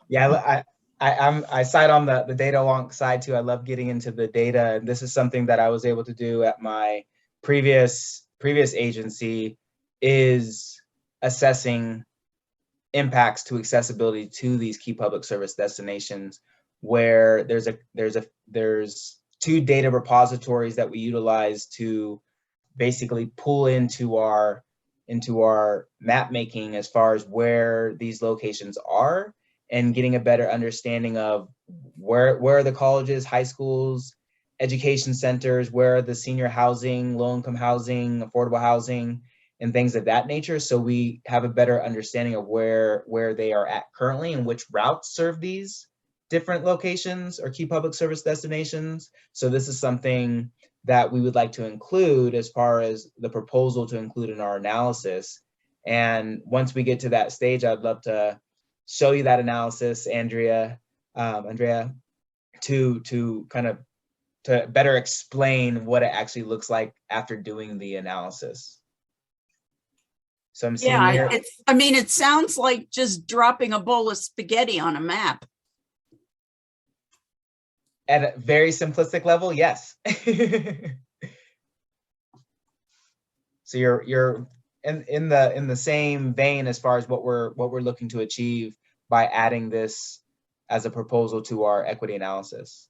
Yeah, I side on the data wonk side too. I love getting into the data. And this is something that I was able to do at my previous agency, is assessing impacts to accessibility to these key public service destinations, where there's 2 data repositories that we utilize to basically pull into our map making as far as where these locations are, and getting a better understanding of where are the colleges, high schools, education centers, where are the senior housing, low-income housing, affordable housing, and things of that nature. So we have a better understanding of where they are at currently and which routes serve these different locations or key public service destinations. So this is something that we would like to include as far as the proposal to include in our analysis. And once we get to that stage, I'd love to show you that analysis, Andrea, to kind of to better explain what it actually looks like after doing the analysis. So I'm seeing here. I mean, it sounds like just dropping a bowl of spaghetti on a map. At a very simplistic level, yes. So you're in the same vein as far as what we're looking to achieve by adding this as a proposal to our equity analysis.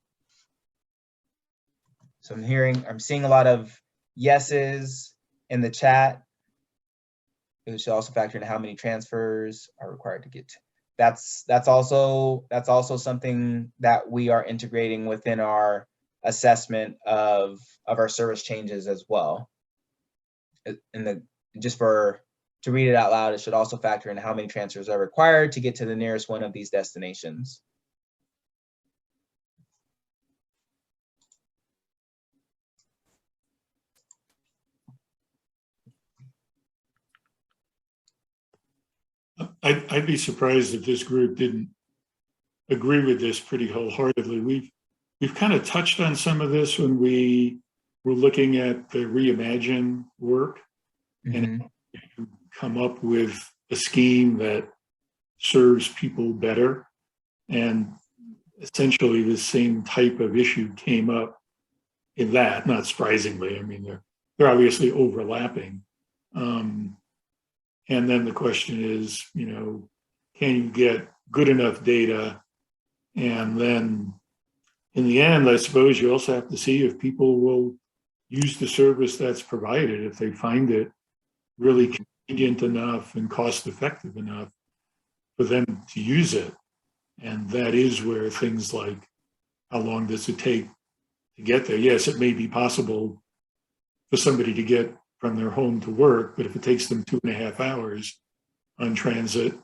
So I'm seeing a lot of yeses in the chat. It should also factor in how many transfers are required to get to. That's also something that we are integrating within our assessment of our service changes as well. To read it out loud, it should also factor in how many transfers are required to get to the nearest one of these destinations. I'd be surprised if this group didn't agree with this pretty wholeheartedly. We've kind of touched on some of this when we were looking at the Reimagine work, and come up with a scheme that serves people better. And essentially the same type of issue came up in that, not surprisingly. I mean, they're obviously overlapping. And then the question is, can you get good enough data? And then in the end, I suppose you also have to see if people will use the service that's provided, if they find it really convenient enough and cost effective enough for them to use it. And that is where things like, how long does it take to get there? Yes, it may be possible for somebody to get from their home to work, but if it takes them 2.5 hours on transit,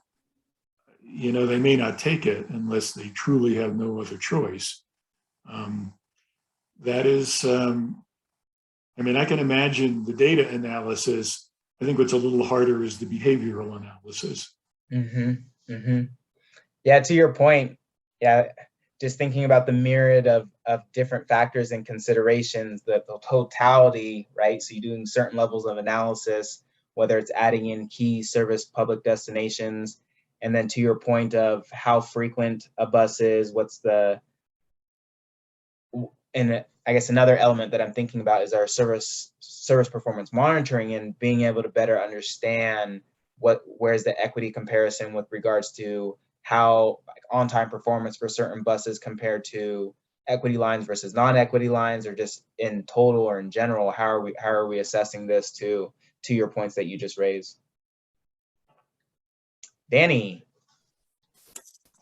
they may not take it unless they truly have no other choice. That is, I can imagine the data analysis. I think what's a little harder is the behavioral analysis. Yeah, to your point, just thinking about the myriad of different factors and considerations, the totality, right? So you're doing certain levels of analysis, whether it's adding in key service public destinations, and then to your point of how frequent a bus is, and I guess another element that I'm thinking about is our service performance monitoring and being able to better understand where's the equity comparison with regards to how like, on-time performance for certain buses compared to equity lines versus non-equity lines, or just in total or in general, how are we assessing this to your points that you just raised? Danny.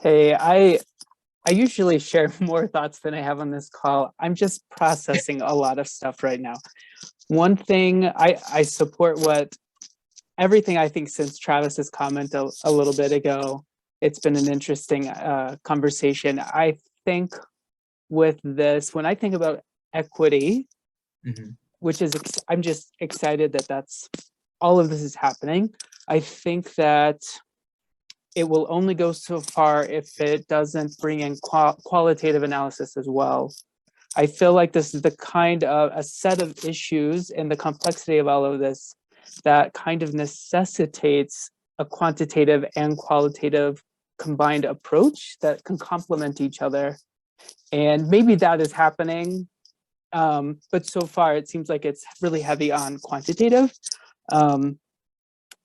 Hey, I usually share more thoughts than I have on this call. I'm just processing a lot of stuff right now. One thing, I support everything I think since Travis's comment a little bit ago. It's been an interesting conversation. I think with this, when I think about equity, which is, I'm just excited that that's all of this is happening. I think that it will only go so far if it doesn't bring in qualitative analysis as well. I feel like this is the kind of a set of issues and the complexity of all of this that kind of necessitates a quantitative and qualitative combined approach that can complement each other. And maybe that is happening, but so far it seems like it's really heavy on quantitative.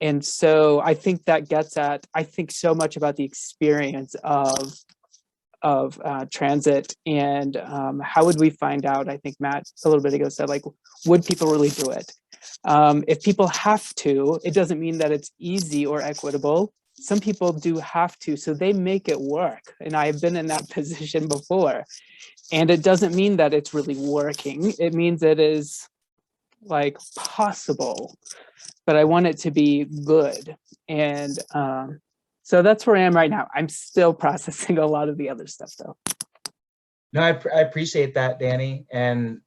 And so I think that gets at, I think so much about the experience of transit and how would we find out? I think Matt a little bit ago said, like, would people really do it? If people have to, it doesn't mean that it's easy or equitable. Some people do have to, so they make it work. And I've been in that position before. And it doesn't mean that it's really working. It means it is like possible, but I want it to be good. And so that's where I am right now. I'm still processing a lot of the other stuff though. No, I appreciate that, Danny. And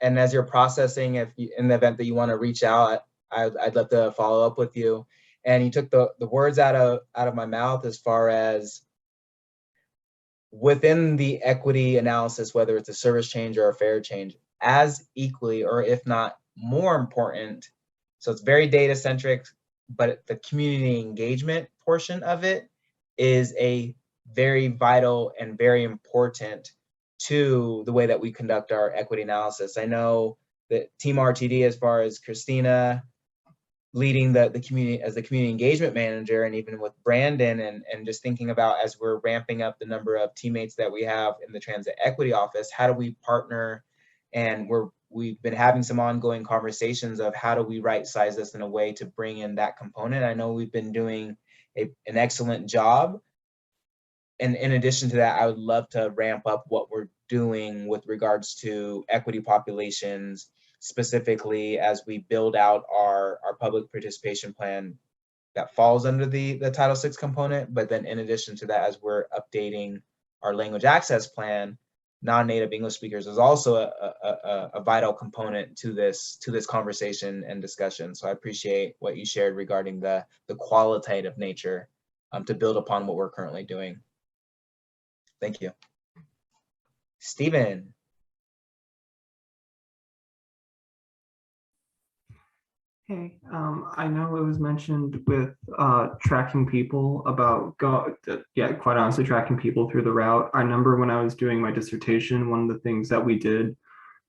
as you're processing, if you, in the event that you want to reach out, I'd love to follow up with you. And you took the words out of my mouth as far as within the equity analysis, whether it's a service change or a fare change, as equally, or if not more important. So it's very data centric, but the community engagement portion of it is a very vital and very important to the way that we conduct our equity analysis. I know that Team RTD, as far as Christina leading the community as the community engagement manager, and even with Brandon and just thinking about as we're ramping up the number of teammates that we have in the transit equity office, how do we partner? And we've been having some ongoing conversations of how do we right size this in a way to bring in that component. I know we've been doing an excellent job. And in addition to that, I would love to ramp up what we're doing with regards to equity populations, specifically as we build out our public participation plan that falls under the Title VI component. But then in addition to that, as we're updating our language access plan, non-native English speakers is also a vital component to this conversation and discussion. So I appreciate what you shared regarding the qualitative nature to build upon what we're currently doing. Thank you. Stephen. Hey, I know it was mentioned with tracking people about quite honestly, tracking people through the route. I remember when I was doing my dissertation, one of the things that we did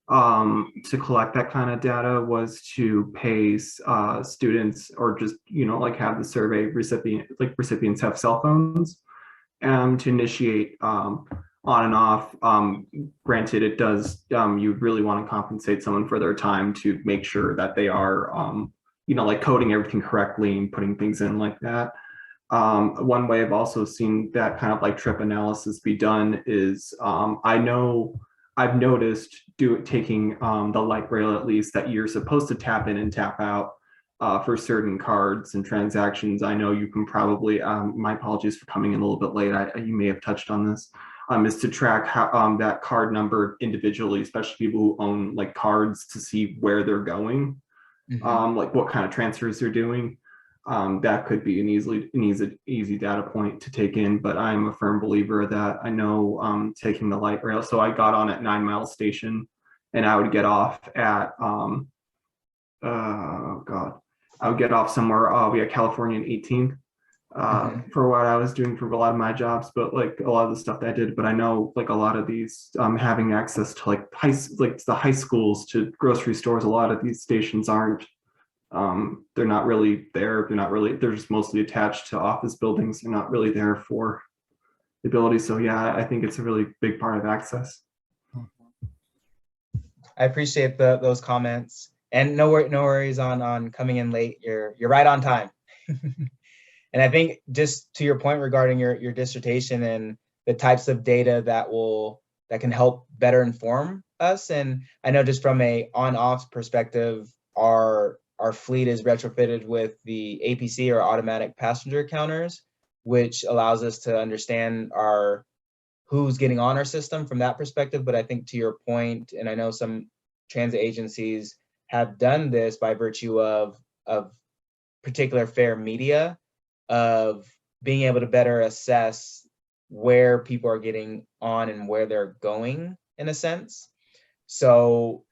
to collect that kind of data was to pay students, or just, like have the survey recipients have cell phones to initiate on and off. Granted, it does, you really want to compensate someone for their time to make sure that they are, like coding everything correctly and putting things in like that. One way I've also seen that kind of like trip analysis be done is, I know I've noticed taking the light rail, at least, that you're supposed to tap in and tap out for certain cards and transactions. I know you can probably, my apologies for coming in a little bit late, you may have touched on this, is to track how, that card number individually, especially people who own like cards, to see where they're going, like what kind of transfers they're doing. That could be an easy data point to take in, but I'm a firm believer that I know taking the light rail. So I got on at 9 Mile Station, and I would get off at, I would get off somewhere, we had California and 18th. for what I was doing for a lot of my jobs, but like a lot of the stuff that I did. But I know like a lot of these having access to like the high schools, to grocery stores, a lot of these stations aren't. They're not really there. They're just mostly attached to office buildings. They're not really there for the ability. So yeah, I think it's a really big part of access. I appreciate those comments, and no worries on coming in late. You're right on time. And I think just to your point regarding your dissertation and the types of data that can help better inform us. And I know just from a on-off perspective, our fleet is retrofitted with the APC, or automatic passenger counters, which allows us to understand who's getting on our system from that perspective. But I think to your point, and I know some transit agencies have done this by virtue of particular fare media, of being able to better assess where people are getting on and where they're going, in a sense. So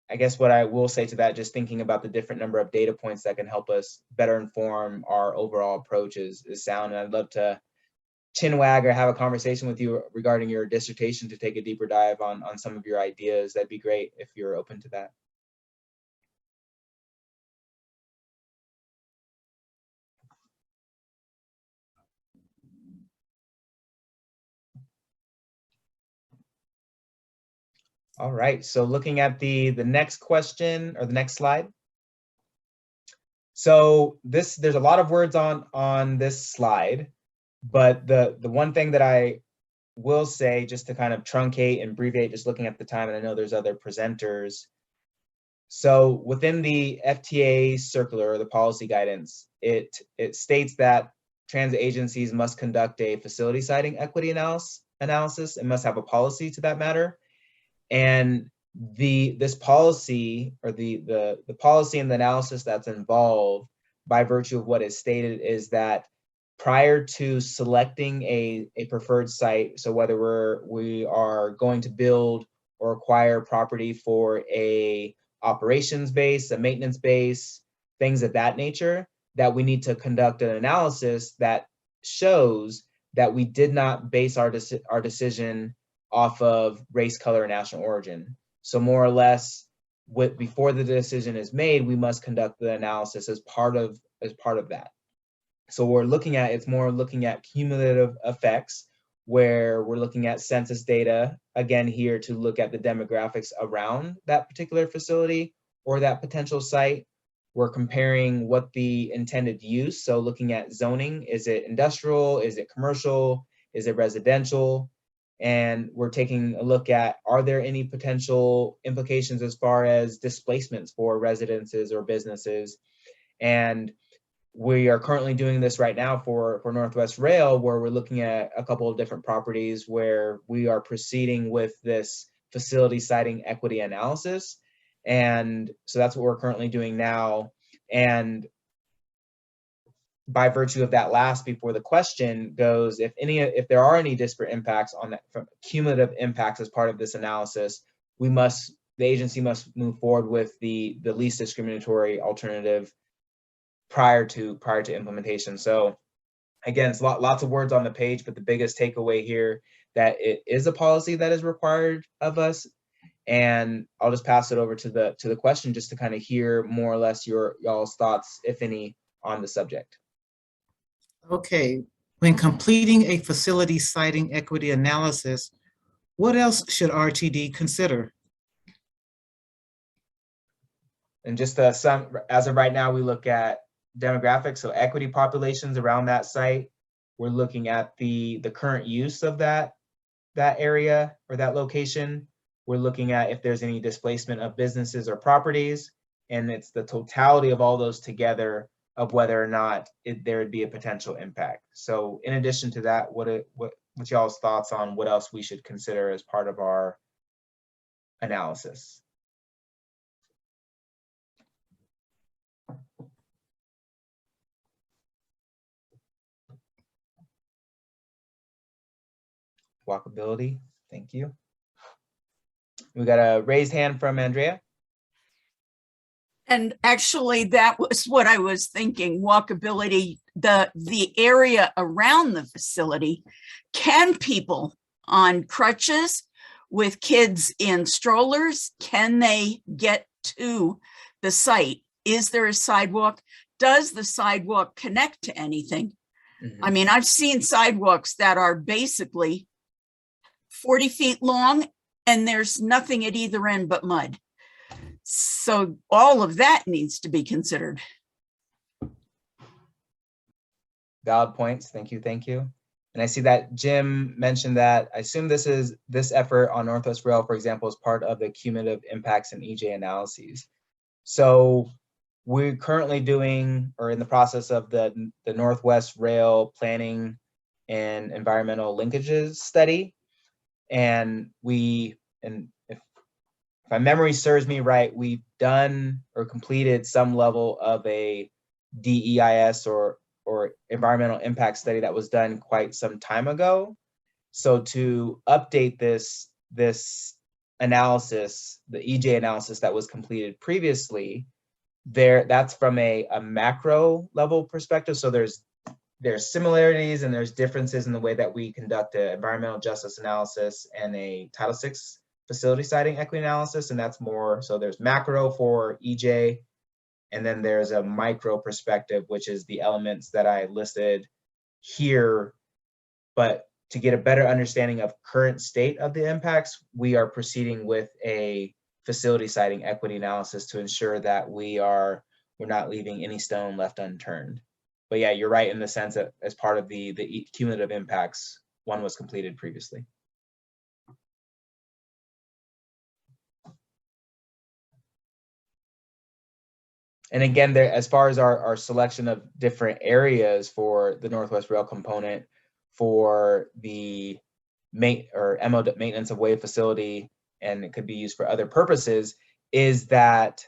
I guess what I will say to that, just thinking about the different number of data points that can help us better inform our overall approach is sound. And I'd love to chinwag or have a conversation with you regarding your dissertation to take a deeper dive on some of your ideas. That'd be great if you're open to that. All right, so looking at the next question, or the next slide. So there's a lot of words on this slide, but the one thing that I will say, just to kind of truncate and abbreviate, just looking at the time, and I know there's other presenters. So within the FTA circular, or the policy guidance, it states that transit agencies must conduct a facility siting equity analysis and must have a policy to that matter. And this policy, or the policy and the analysis that's involved by virtue of what is stated, is that prior to selecting a preferred site, so whether we are going to build or acquire property for a operations base, a maintenance base, things of that nature, that we need to conduct an analysis that shows that we did not base our decision off of race, color, and national origin. So more or less, before the decision is made, we must conduct the analysis as part of that. So we're looking at cumulative effects, where we're looking at census data, again here to look at the demographics around that particular facility or that potential site. We're comparing what the intended use, so looking at zoning, is it industrial, is it commercial, is it residential? And we're taking a look at, are there any potential implications as far as displacements for residences or businesses? And we are currently doing this right now for Northwest Rail, where we're looking at a couple of different properties where we are proceeding with this facility siting equity analysis. And so that's what we're currently doing now. And by virtue of that last, before the question goes, if there are any disparate impacts on that, from cumulative impacts as part of this analysis, the agency must move forward with the least discriminatory alternative prior to implementation. So again, it's lots of words on the page, but the biggest takeaway here, that it is a policy that is required of us. And I'll just pass it over to the question, just to kind of hear more or less y'all's thoughts, if any, on the subject. Okay, when completing a facility siting equity analysis, what else should RTD consider? And just as of right now, we look at demographics, so equity populations around that site. We're looking at the current use of that area or that location. We're looking at if there's any displacement of businesses or properties, and it's the totality of all those together of whether or not there would be a potential impact. So in addition to that, what's y'all's thoughts on what else we should consider as part of our analysis? Walkability, thank you. We got a raised hand from Andrea. And actually, that was what I was thinking. Walkability, the area around the facility. Can people on crutches with kids in strollers, can they get to the site? Is there a sidewalk? Does the sidewalk connect to anything? I mean, I've seen sidewalks that are basically 40 feet long and there's nothing at either end but mud. So all of that needs to be considered. Valid points. Thank you. Thank you. And I see that Jim mentioned that. I assume this effort on Northwest Rail, for example, is part of the cumulative impacts and EJ analyses. So we're currently doing, or in the process of the Northwest Rail planning and environmental linkages study. And if my memory serves me right, we've done or completed some level of a DEIS or environmental impact study that was done quite some time ago. So to update this analysis, the EJ analysis that was completed previously, that's from a macro level perspective. So there's similarities and there's differences in the way that we conduct an environmental justice analysis and a Title VI facility siting equity analysis. And that's more, so there's macro for EJ, and then there's a micro perspective, which is the elements that I listed here. But to get a better understanding of current state of the impacts, we are proceeding with a facility siting equity analysis to ensure that we're not leaving any stone left unturned. But yeah, you're right in the sense that as part of the cumulative impacts, one was completed previously. And again, as far as our selection of different areas for the Northwest Rail component for the maintenance of way facility, and it could be used for other purposes, is that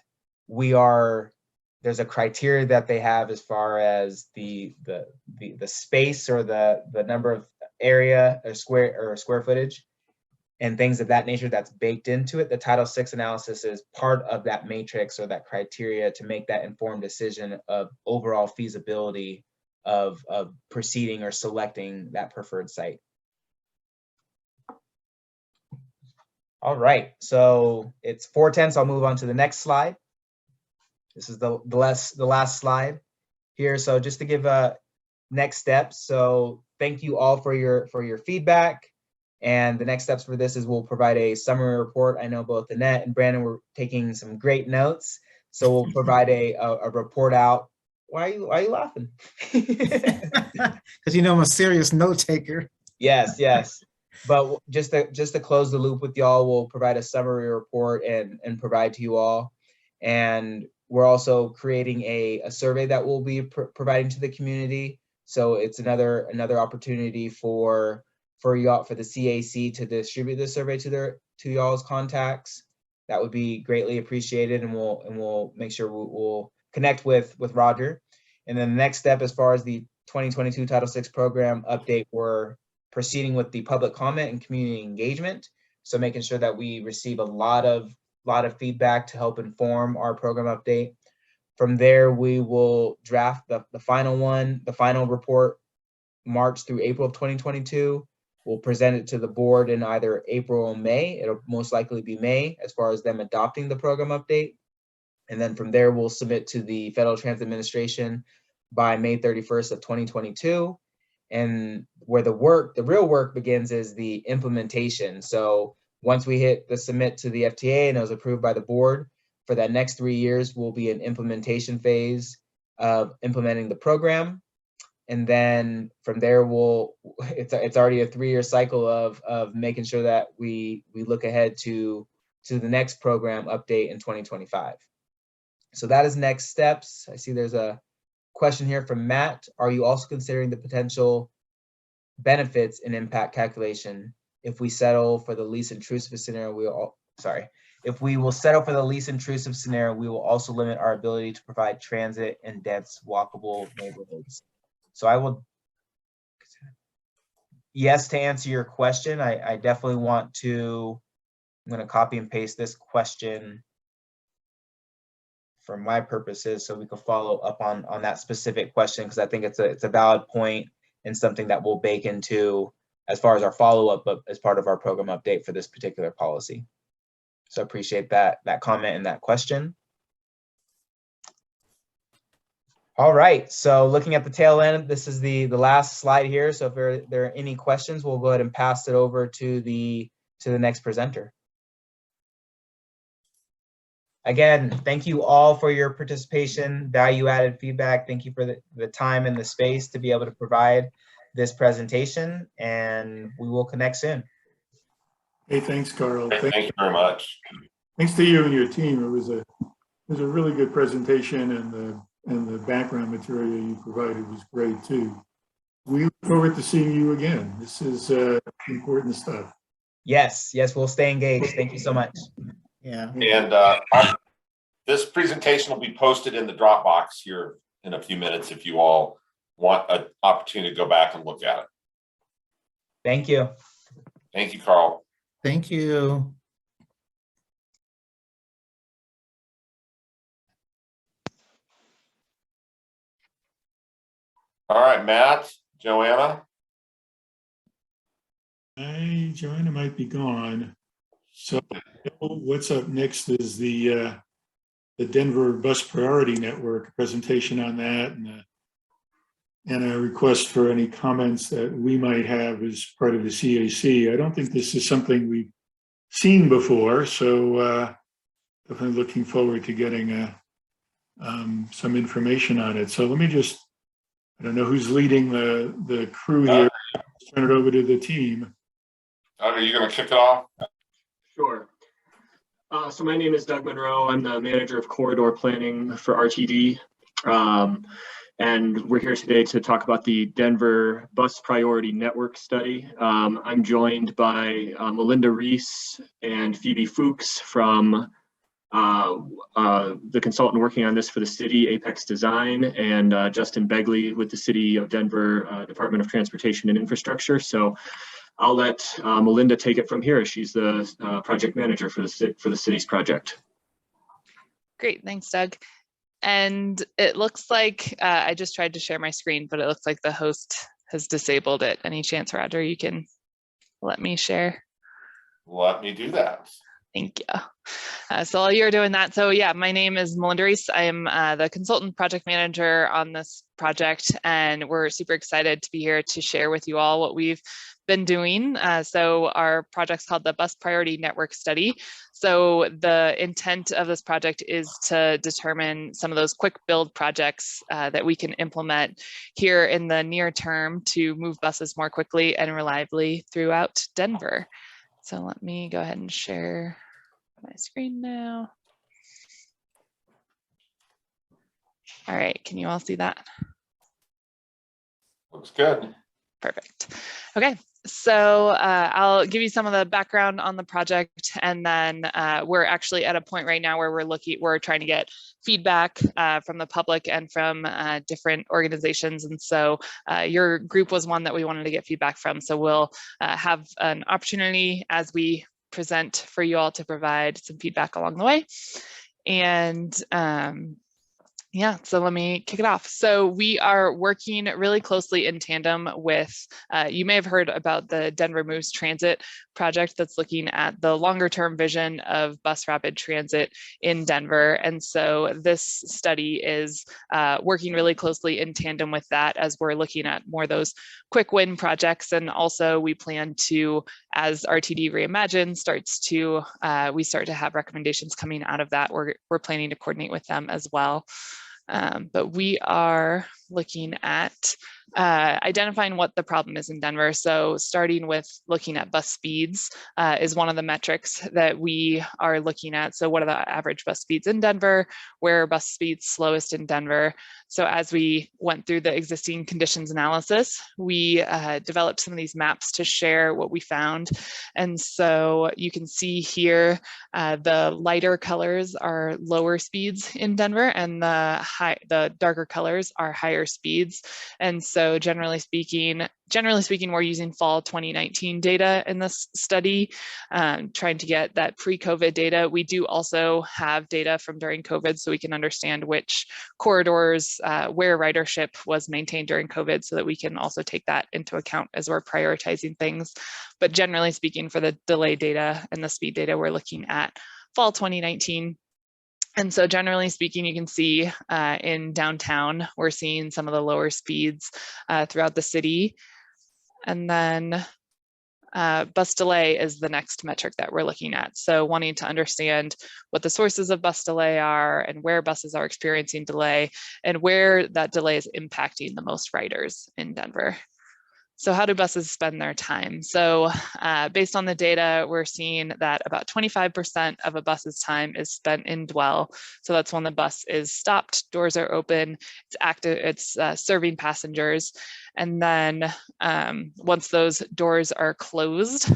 there's a criteria that they have as far as the space or the number of area or square footage and things of that nature that's baked into it. The Title VI analysis is part of that matrix or that criteria to make that informed decision of overall feasibility of proceeding or selecting that preferred site. All right, so it's 4:10, so I'll move on to the next slide. This is the last slide here. So just to give next steps. So thank you all for your feedback. And the next steps for this is we'll provide a summary report. I know both Annette and Brandon were taking some great notes. So we'll provide a report out. Why are you laughing? Because you know I'm a serious note taker. Yes, yes. But just to close the loop with y'all, we'll provide a summary report and provide to you all. And we're also creating a survey that we'll be providing to the community. So it's another opportunity for y'all, for the CAC to distribute the survey to y'all's contacts. That would be greatly appreciated, and we'll make sure we'll connect with Roger. And then the next step, as far as the 2022 Title VI program update, we're proceeding with the public comment and community engagement. So making sure that we receive a lot of feedback to help inform our program update. From there, we will draft the final report, March through April of 2022. We'll present it to the board in either April or May. It'll most likely be May as far as them adopting the program update. And then from there, we'll submit to the Federal Transit Administration by May 31st of 2022. And where the real work begins is the implementation. So once we hit the submit to the FTA and it was approved by the board, for that next 3 years will be an implementation phase of implementing the program. And then from there, it's already a 3-year cycle of making sure that we look ahead to the next program update in 2025. So that is next steps. I see there's a question here from Matt. Are you also considering the potential benefits in impact calculation if we settle for the least intrusive scenario? If we will settle for the least intrusive scenario, we will also limit our ability to provide transit in dense walkable neighborhoods. So I will, yes, to answer your question, I definitely want to, I'm going to copy and paste this question for my purposes, so we can follow up on that specific question, because I think it's a valid point and something that we'll bake into as far as our follow-up, but as part of our program update for this particular policy. So I appreciate that comment and that question. All right, so looking at the tail end, this is the last slide here. So if there are any questions, we'll go ahead and pass it over to the next presenter. Again, thank you all for your participation, value-added feedback. Thank you for the time and the space to be able to provide this presentation, and we will connect soon. Hey, thanks, Carl. Thank you very much. Thanks to you and your team. It was a really good presentation, and the background material you provided was great too. We look forward to seeing you again. This is important stuff. Yes, we'll stay engaged. Thank you so much. Yeah. And this presentation will be posted in the Dropbox here in a few minutes if you all want an opportunity to go back and look at it. Thank you. Thank you, Carl. Thank you. All right, Matt, Joanna. Joanna might be gone. So what's up next is the Denver Bus Priority Network presentation on that, and a request for any comments that we might have as part of the CAC. I don't think this is something we've seen before, so definitely looking forward to getting some information on it. So let me just, I don't know who's leading the crew here. Let's turn it over to the team. Are you going to kick it off? Sure. So my name is Doug Monroe. I'm the manager of corridor planning for RTD. And we're here today to talk about the Denver Bus Priority Network Study. I'm joined by Melinda Reese and Phoebe Fuchs from the consultant working on this for the city, Apex Design, and Justin Begley with the City of Denver Department of Transportation and Infrastructure. So I'll let Melinda take it from here. She's the project manager for the city's project. Great, thanks, Doug. And it looks like I just tried to share my screen, but it looks like the host has disabled it. Any chance, Roger, you can let me share? Let me do that. Thank you. So while you're doing that, so yeah, my name is Melinda Reese. I am the consultant project manager on this project, and we're super excited to be here to share with you all what we've been doing. So our project's called the Bus Priority Network Study. So the intent of this project is to determine some of those quick build projects that we can implement here in the near term to move buses more quickly and reliably throughout Denver. So let me go ahead and share my screen now. All right, can you all see that? Looks good. Perfect. Okay, so I'll give you some of the background on the project, and then we're actually at a point right now where we're trying to get feedback from the public and from different organizations, and so your group was one that we wanted to get feedback from. So we'll have an opportunity as we present for you all to provide some feedback along the way. And yeah, so let me kick it off. So we are working really closely in tandem with, you may have heard about the Denver Moves Transit project that's looking at the longer term vision of bus rapid transit in Denver. And so this study is working really closely in tandem with that as we're looking at more of those quick win projects. And also we plan to, as RTD Reimagine starts to, we start to have recommendations coming out of that. We're planning to coordinate with them as well. But we are looking at identifying what the problem is in Denver. So starting with looking at bus speeds is one of the metrics that we are looking at. So what are the average bus speeds in Denver? Where are bus speeds slowest in Denver? So as we went through the existing conditions analysis, we developed some of these maps to share what we found. And so you can see here, the lighter colors are lower speeds in Denver, and the darker colors are higher higher speeds. And so generally speaking, we're using fall 2019 data in this study, trying to get that pre-COVID data. We do also have data from during COVID, so we can understand which corridors, where ridership was maintained during COVID, so that we can also take that into account as we're prioritizing things. But generally speaking, for the delay data and the speed data, we're looking at fall 2019. And so generally speaking, you can see in downtown, we're seeing some of the lower speeds throughout the city. And then bus delay is the next metric that we're looking at. So wanting to understand what the sources of bus delay are and where buses are experiencing delay and where that delay is impacting the most riders in Denver. So how do buses spend their time? So based on the data, we're seeing that about 25% of a bus's time is spent in dwell. So that's when the bus is stopped, doors are open, it's active, it's serving passengers. And then once those doors are closed,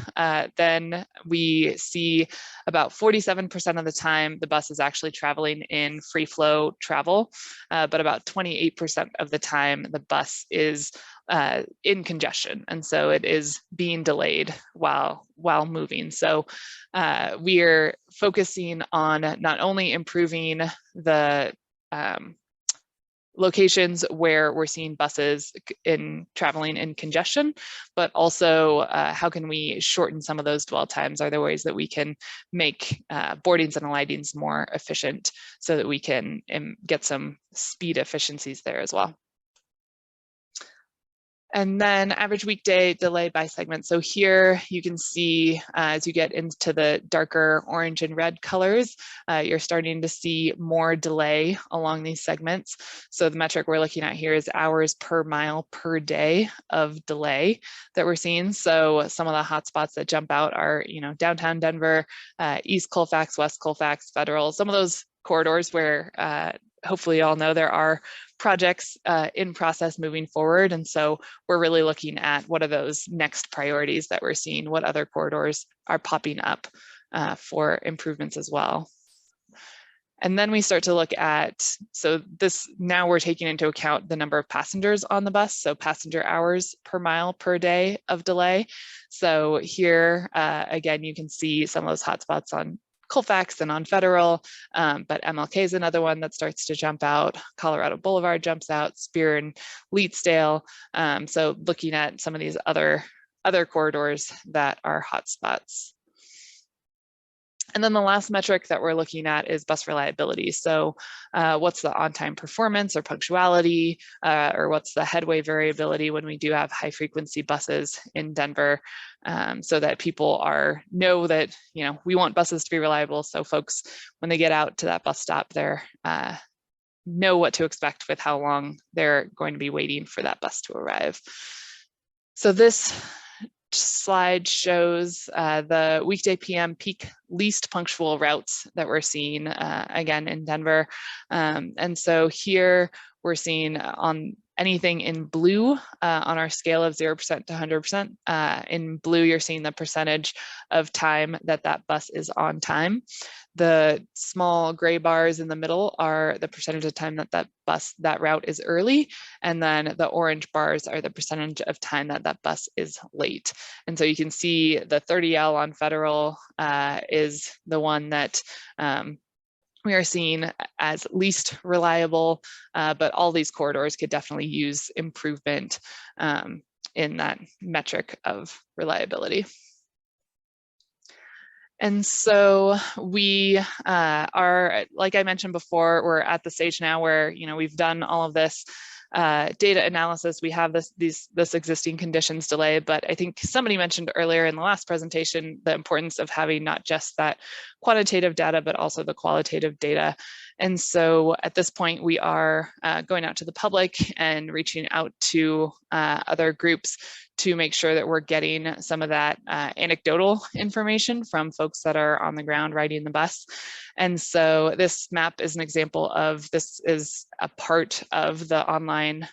then we see about 47% of the time the bus is actually traveling in free flow travel, but about 28% of the time the bus is in congestion, and so it is being delayed while moving. So we are focusing on not only improving the locations where we're seeing buses traveling in congestion, but also how can we shorten some of those dwell times? Are there ways that we can make boardings and alightings more efficient so that we can get some speed efficiencies there as well? And then average weekday delay by segment. So here you can see as you get into the darker orange and red colors, you're starting to see more delay along these segments. So the metric we're looking at here is hours per mile per day of delay that we're seeing. So some of the hotspots that jump out are, downtown Denver, East Colfax, West Colfax, Federal, some of those corridors where hopefully you all know there are projects in process moving forward. And so we're really looking at what are those next priorities that we're seeing, what other corridors are popping up for improvements as well. And then we start to look at, so this, now we're taking into account the number of passengers on the bus, so passenger hours per mile per day of delay. So here, again, you can see some of those hotspots on Colfax and on Federal, but MLK is another one that starts to jump out. Colorado Boulevard jumps out, Spear and Leetsdale. So looking at some of these other corridors that are hotspots. And then the last metric that we're looking at is bus reliability. So what's the on-time performance or punctuality, or what's the headway variability when we do have high frequency buses in Denver, so that people know that, we want buses to be reliable. So folks, when they get out to that bus stop, they're know what to expect with how long they're going to be waiting for that bus to arrive. So this slide shows the weekday PM peak least punctual routes that we're seeing again in Denver. And so here we're seeing on anything in blue on our scale of 0% to 100%. In blue, you're seeing the percentage of time that bus is on time. The small gray bars in the middle are the percentage of time that route is early. And then the orange bars are the percentage of time that bus is late. And so you can see the 30L on Federal is the one that we are seeing as least reliable, but all these corridors could definitely use improvement in that metric of reliability. And so we are, like I mentioned before, we're at the stage now where, we've done all of this data analysis. We have this existing conditions delay, but I think somebody mentioned earlier in the last presentation the importance of having not just that quantitative data, but also the qualitative data. And so at this point, we are going out to the public and reaching out to other groups to make sure that we're getting some of that anecdotal information from folks that are on the ground riding the bus. And so this map is an example of, this is a part of the online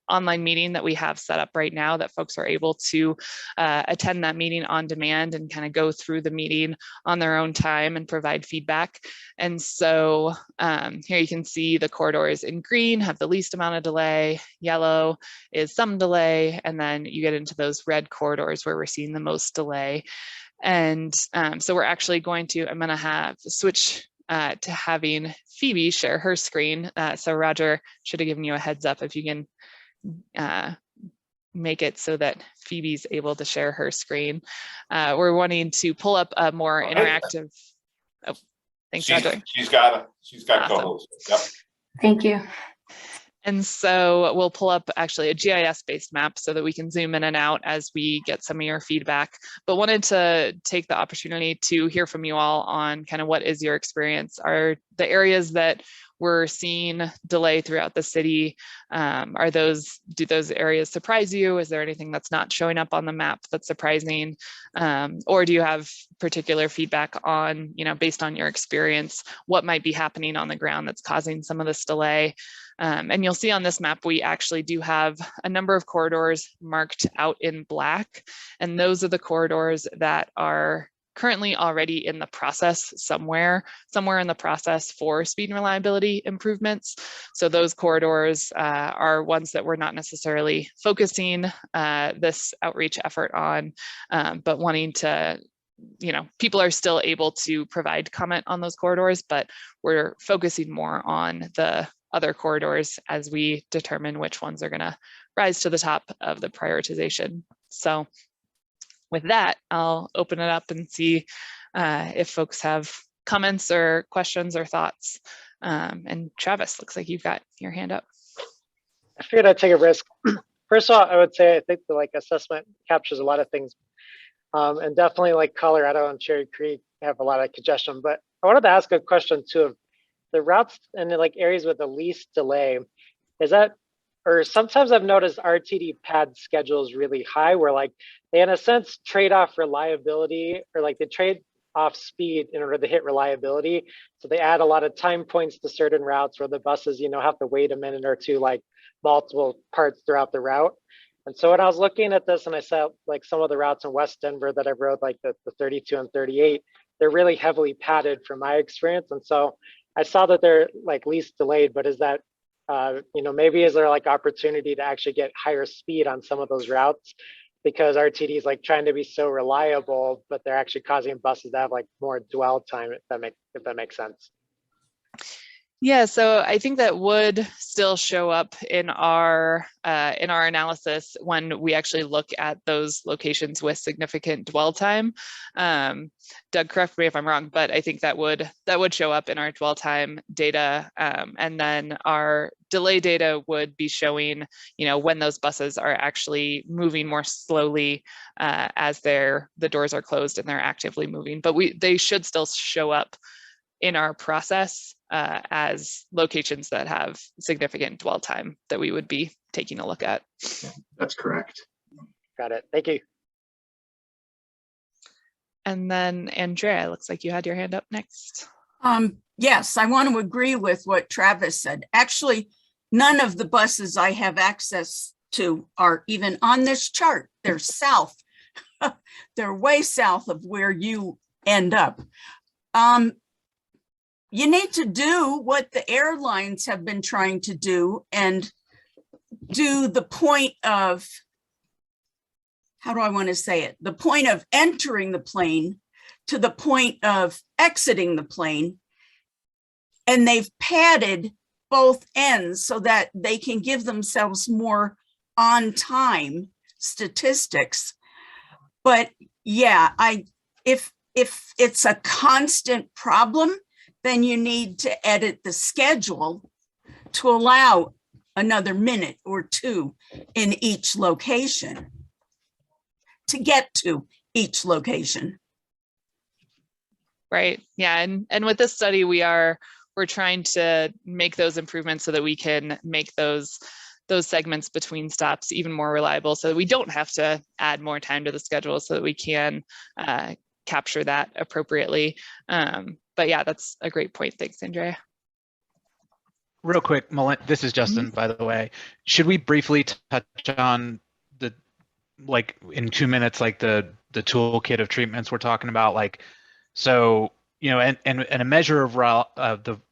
online meeting that we have set up right now that folks are able to attend that meeting on demand and kind of go through the meeting on their own time and provide feedback. And so here you can see the corridors in green have the least amount of delay, yellow is some delay, and then you get into those red corridors where we're seeing the most delay. And so we're actually I'm going to have switch to having Phoebe share her screen. So Roger should have given you a heads up if you can make it so that Phoebe's able to share her screen. We're wanting to pull up a more interactive. Oh, thanks, Roger. She's got Awesome. co-host. Yep. Thank you. And so we'll pull up actually a GIS-based map so that we can zoom in and out as we get some of your feedback, but wanted to take the opportunity to hear from you all on kind of what is your experience. Are the areas that we're seeing delay throughout the city, do those areas surprise you? Is there anything that's not showing up on the map that's surprising? Or do you have particular feedback on, based on your experience, what might be happening on the ground that's causing some of this delay? And you'll see on this map, we actually do have a number of corridors marked out in black, and those are the corridors that are currently already in the process somewhere in the process for speed and reliability improvements. So those corridors are ones that we're not necessarily focusing this outreach effort on, but wanting to, people are still able to provide comment on those corridors, but we're focusing more on the other corridors as we determine which ones are going to rise to the top of the prioritization. So with that, I'll open it up and see if folks have comments or questions or thoughts. And Travis, looks like you've got your hand up. I figured I'd take a risk. First of all, I would say I think the assessment captures a lot of things, and definitely Colorado and Cherry Creek have a lot of congestion. But I wanted to ask a question too of the routes and the areas with the least delay. Is that, or sometimes I've noticed RTD pad schedules really high, where they in a sense trade off reliability, or they trade off speed in order to hit reliability. So they add a lot of time points to certain routes where the buses, have to wait a minute or two, multiple parts throughout the route. And so when I was looking at this and I saw some of the routes in West Denver that I rode, the 32 and 38, they're really heavily padded from my experience. And so I saw that they're least delayed, but is that, maybe is there opportunity to actually get higher speed on some of those routes, because RTD is trying to be so reliable, but they're actually causing buses to have more dwell time, if that makes sense. Yeah, so I think that would still show up in our analysis when we actually look at those locations with significant dwell time. Doug, correct me if I'm wrong, but I think that would show up in our dwell time data, and then our delay data would be showing, when those buses are actually moving more slowly as the doors are closed and they're actively moving. But they should still show up in our process as locations that have significant dwell time that we would be taking a look at. That's correct. Got it. Thank you. And then Andrea, looks like you had your hand up next. Yes, I want to agree with what Travis said. Actually, none of the buses I have access to are even on this chart. They're south. They're way south of where you end up. You need to do what the airlines have been trying to do and do the point of, how do I want to say it? The point of entering the plane to the point of exiting the plane. And they've padded both ends so that they can give themselves more on-time statistics. But yeah, if it's a constant problem, then you need to edit the schedule to allow another minute or two in each location to get to each location. Right. Yeah. And with this study, we're trying to make those improvements so that we can make those segments between stops even more reliable, so that we don't have to add more time to the schedule, so that we can capture that appropriately. But yeah, that's a great point. Thanks, Andrea. Real quick, this is Justin, by the way. Should we briefly touch on the, like in 2 minutes, like the toolkit of treatments we're talking about? Like, so, you know, and a measure of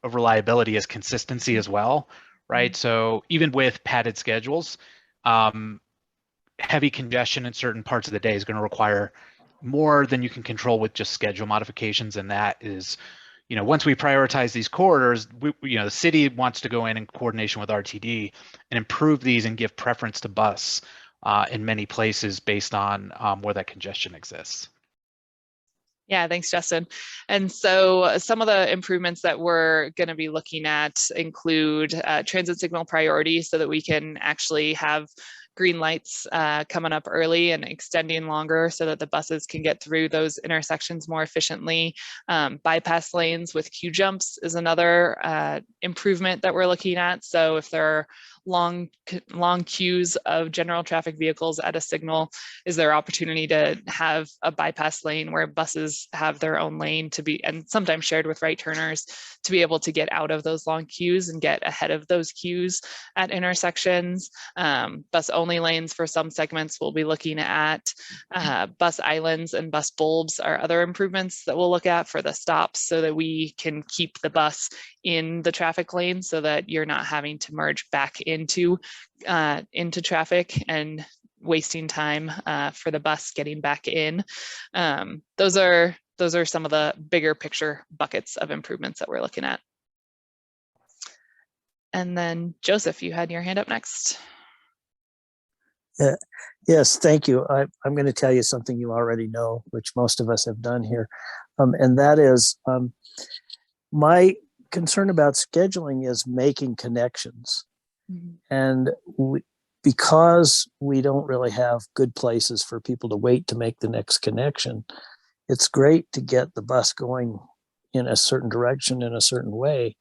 reliability is consistency as well, right? So even with padded schedules, heavy congestion in certain parts of the day is going to require more than you can control with just schedule modifications. And that is, you know, once we prioritize these corridors, you know, the city wants to go in coordination with RTD and improve these and give preference to bus in many places based on where that congestion exists. Yeah, thanks, Justin. And so some of the improvements that we're going to be looking at include transit signal priority so that we can actually have green lights coming up early and extending longer so that the buses can get through those intersections more efficiently. Bypass lanes with queue jumps is another improvement that we're looking at. So if there are long queues of general traffic vehicles at a signal, is there opportunity to have a bypass lane where buses have their own lane to be, and sometimes shared with right turners, to be able to get out of those long queues and get ahead of those queues at intersections. Bus only lanes for some segments we'll be looking at. Bus islands and bus bulbs are other improvements that we'll look at for the stops so that we can keep the bus in the traffic lane so that you're not having to merge back into traffic and wasting time for the bus getting back in. Those are some of the bigger picture buckets of improvements that we're looking at. And then Joseph, you had your hand up next. Yes, thank you. I'm going to tell you something you already know, which most of us have done here. And that is my concern about scheduling is making connections. Mm-hmm. And because we don't really have good places for people to wait to make the next connection, it's great to get the bus going in a certain direction in a certain way.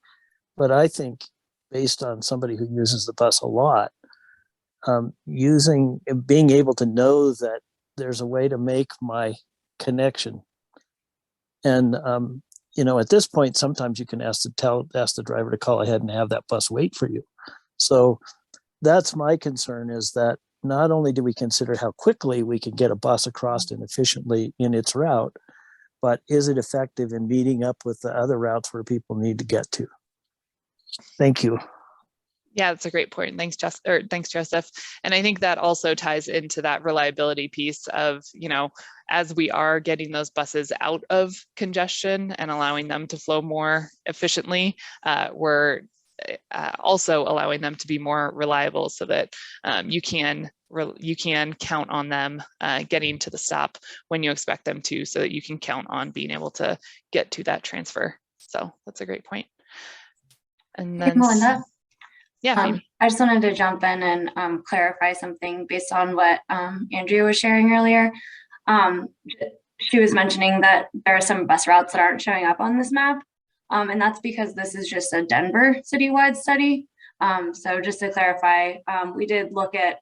But I think based on somebody who uses the bus a lot, being able to know that there's a way to make my connection. And, you know, at this point, sometimes you can ask the driver to call ahead and have that bus wait for you. So that's my concern, is that not only do we consider how quickly we can get a bus across and efficiently in its route, but is it effective in meeting up with the other routes where people need to get to? Thank you. Yeah, that's a great point. Thanks, Joseph. And I think that also ties into that reliability piece of, you know, as we are getting those buses out of congestion and allowing them to flow more efficiently, we're also allowing them to be more reliable so that you can count on them getting to the stop when you expect them to, so that you can count on being able to get to that transfer. So that's a great point. And then, Melinda? Yeah, I just wanted to jump in and clarify something based on what Andrea was sharing earlier. She was mentioning that there are some bus routes that aren't showing up on this map. And that's because this is just a Denver citywide study. So just to clarify, we did look at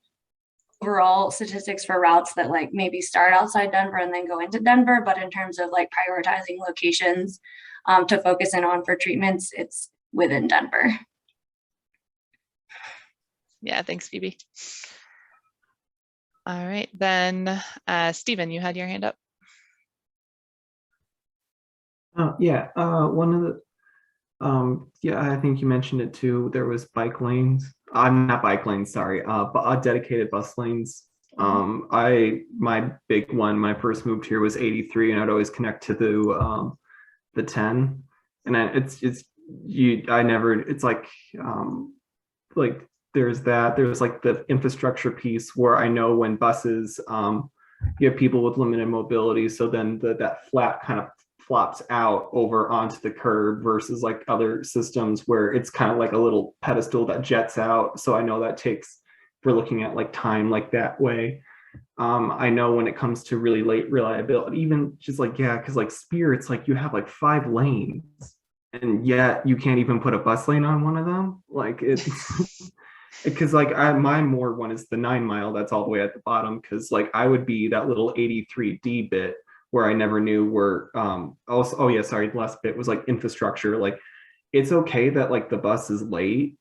overall statistics for routes that like maybe start outside Denver and then go into Denver, but in terms of like prioritizing locations to focus in on for treatments, it's within Denver. Yeah, thanks, Phoebe. All right, then Stephen, you had your hand up. One of the, I think you mentioned it too. There was bike lanes. I'm not bike lanes, sorry, but dedicated bus lanes. My big one, my first moved here was 83, and I'd always connect to the 10, and there's like the infrastructure piece where I know when buses, you have people with limited mobility, so then that flat kind of flops out over onto the curb versus like other systems where it's kind of like a little pedestal that jets out. So I know that takes, if we're looking at like time like that way. I know when it comes to really late reliability, even just like, because like Spear, it's like you have like 5 lanes and yet you can't even put a bus lane on one of them. Like it's because like my more one is the 9 mile that's all the way at the bottom, because like I would be that little 83D bit where I never knew where the last bit was like infrastructure. Like it's okay that like the bus is late.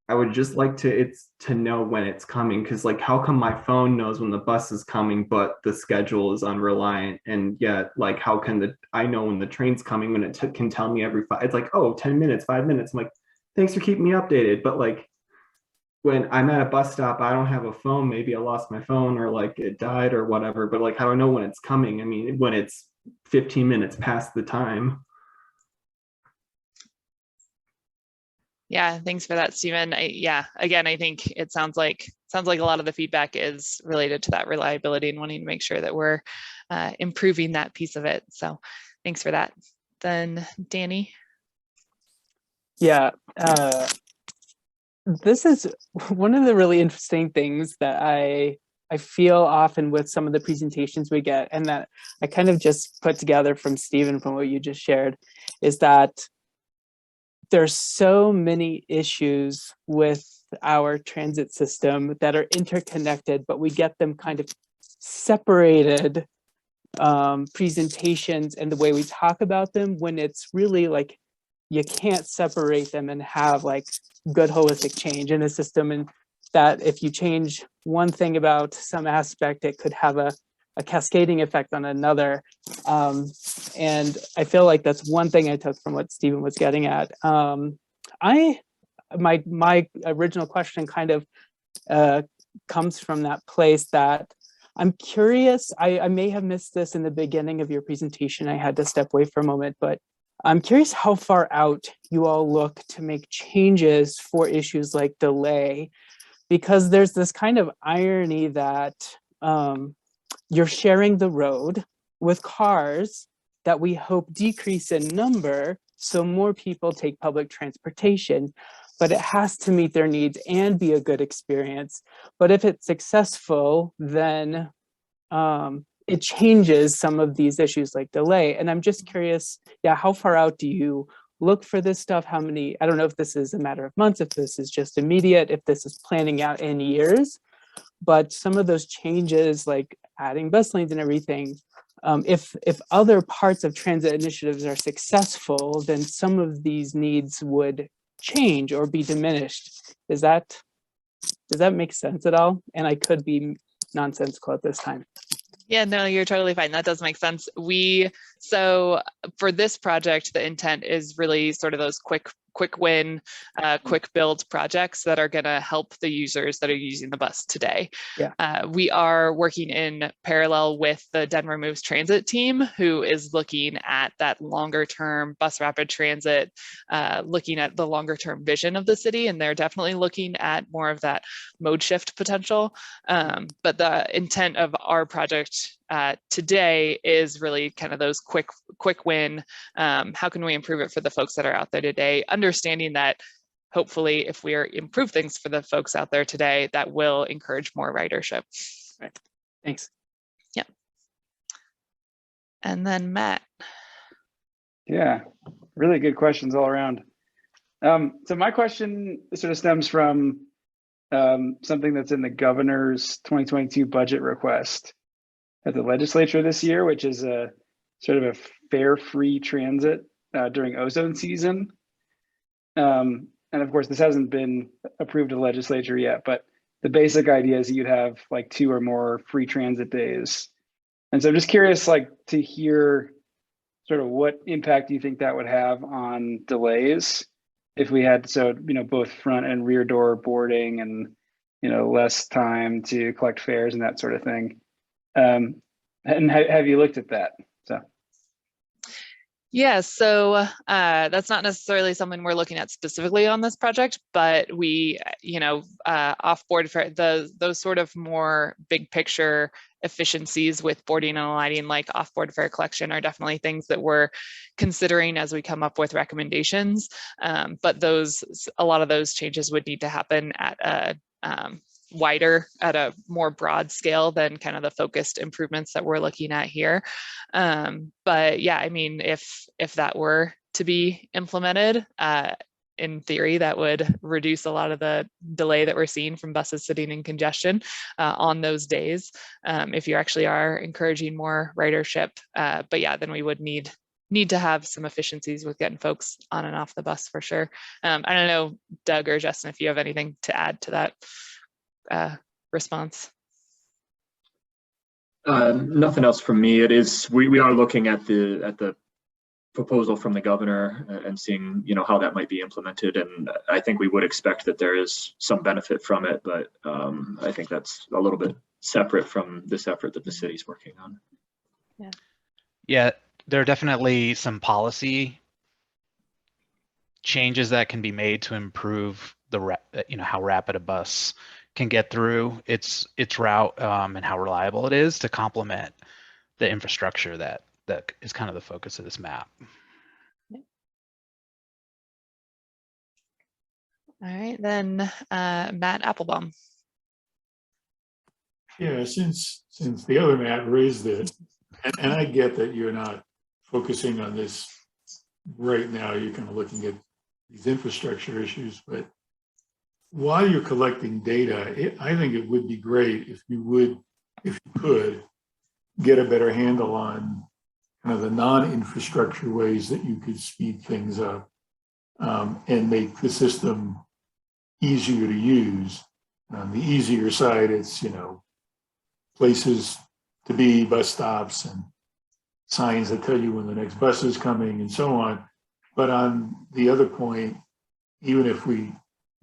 I would just like to know when it's coming, because like how come my phone knows when the bus is coming but the schedule is unreliant, and yet like how can I know when the train's coming when it can tell me every it's like, oh, 10 minutes, 5 minutes. I'm like, thanks for keeping me updated, but like when I'm at a bus stop, I don't have a phone. Maybe I lost my phone or like it died or whatever, but like how do I know when it's coming? I mean, when it's 15 minutes past the time. Yeah, thanks for that, Stephen. Yeah, again, I think it sounds like a lot of the feedback is related to that reliability and wanting to make sure that we're improving that piece of it. So thanks for that. Then Danny. Yeah, this is one of the really interesting things that I feel often with some of the presentations we get, and that I kind of just put together from Stephen, from what you just shared, is that there's so many issues with our transit system that are interconnected, but we get them kind of separated presentations and the way we talk about them, when it's really like you can't separate them and have like good holistic change in a system, and that if you change one thing about some aspect, it could have a cascading effect on another. And I feel like that's one thing I took from what Stephen was getting at. My original question kind of comes from that place that I'm curious. I may have missed this in the beginning of your presentation. I had to step away for a moment, but I'm curious how far out you all look to make changes for issues like delay, because there's this kind of irony that you're sharing the road with cars that we hope decrease in number so more people take public transportation, but it has to meet their needs and be a good experience. But if it's successful, then it changes some of these issues like delay. And I'm just curious, yeah, how far out do you look for this stuff? How many, I don't know if this is a matter of months, if this is just immediate, if this is planning out in years, but some of those changes like adding bus lanes and everything, if other parts of transit initiatives are successful, then some of these needs would change or be diminished. Does that make sense at all? And I could be nonsensical at this time. Yeah, no, you're totally fine. That does make sense. So for this project, the intent is really sort of those quick win, quick build projects that are going to help the users that are using the bus today. Yeah. We are working in parallel with the Denver Moves Transit team, who is looking at that longer term bus rapid transit, looking at the longer term vision of the city. And they're definitely looking at more of that mode shift potential. But the intent of our project today is really kind of those quick win. How can we improve it for the folks that are out there today? Understanding that hopefully if we improve things for the folks out there today, that will encourage more ridership. Right. Thanks. Yeah. And then Matt. Yeah, really good questions all around. So my question sort of stems from something that's in the governor's 2022 budget request at the legislature this year, which is a sort of a fare free transit during ozone season. And of course, this hasn't been approved to the legislature yet, but the basic idea is you'd have like 2 or more free transit days. And so I'm just curious, like, to hear sort of what impact do you think that would have on delays if we had, so, both front and rear door boarding and, less time to collect fares and that sort of thing. And have you looked at that? So. Yeah, so that's not necessarily something we're looking at specifically on this project, but we, off-board for those sort of more big picture efficiencies with boarding and alighting, like off-board fare collection, are definitely things that we're considering as we come up with recommendations. But a lot of those changes would need to happen at a at a more broad scale than kind of the focused improvements that we're looking at here. But yeah, I mean, if that were to be implemented, in theory, that would reduce a lot of the delay that we're seeing from buses sitting in congestion on those days, if you actually are encouraging more ridership. But yeah, then we would need need to have some efficiencies with getting folks on and off the bus for sure. I don't know, Doug or Justin, if you have anything to add to that response. Nothing else from me. It is, we are looking at the proposal from the governor and seeing, you know, how that might be implemented. And I think we would expect that there is some benefit from it, but I think that's a little bit separate from this effort that the city's working on. Yeah, there are definitely some policy changes that can be made to improve the how rapid a bus can get through its route, and how reliable it is to complement the infrastructure that is kind of the focus of this map. All right, then Matt Applebaum. Yeah, since the other Matt raised it, and I get that you're not focusing on this right now, you're kind of looking at these infrastructure issues, but while you're collecting data, I think it would be great if you could get a better handle on kind of the non-infrastructure ways that you could speed things up, and make the system easier to use. On the easier side, it's, you know, places to be, bus stops, and signs that tell you when the next bus is coming and so on. But on the other point, even if we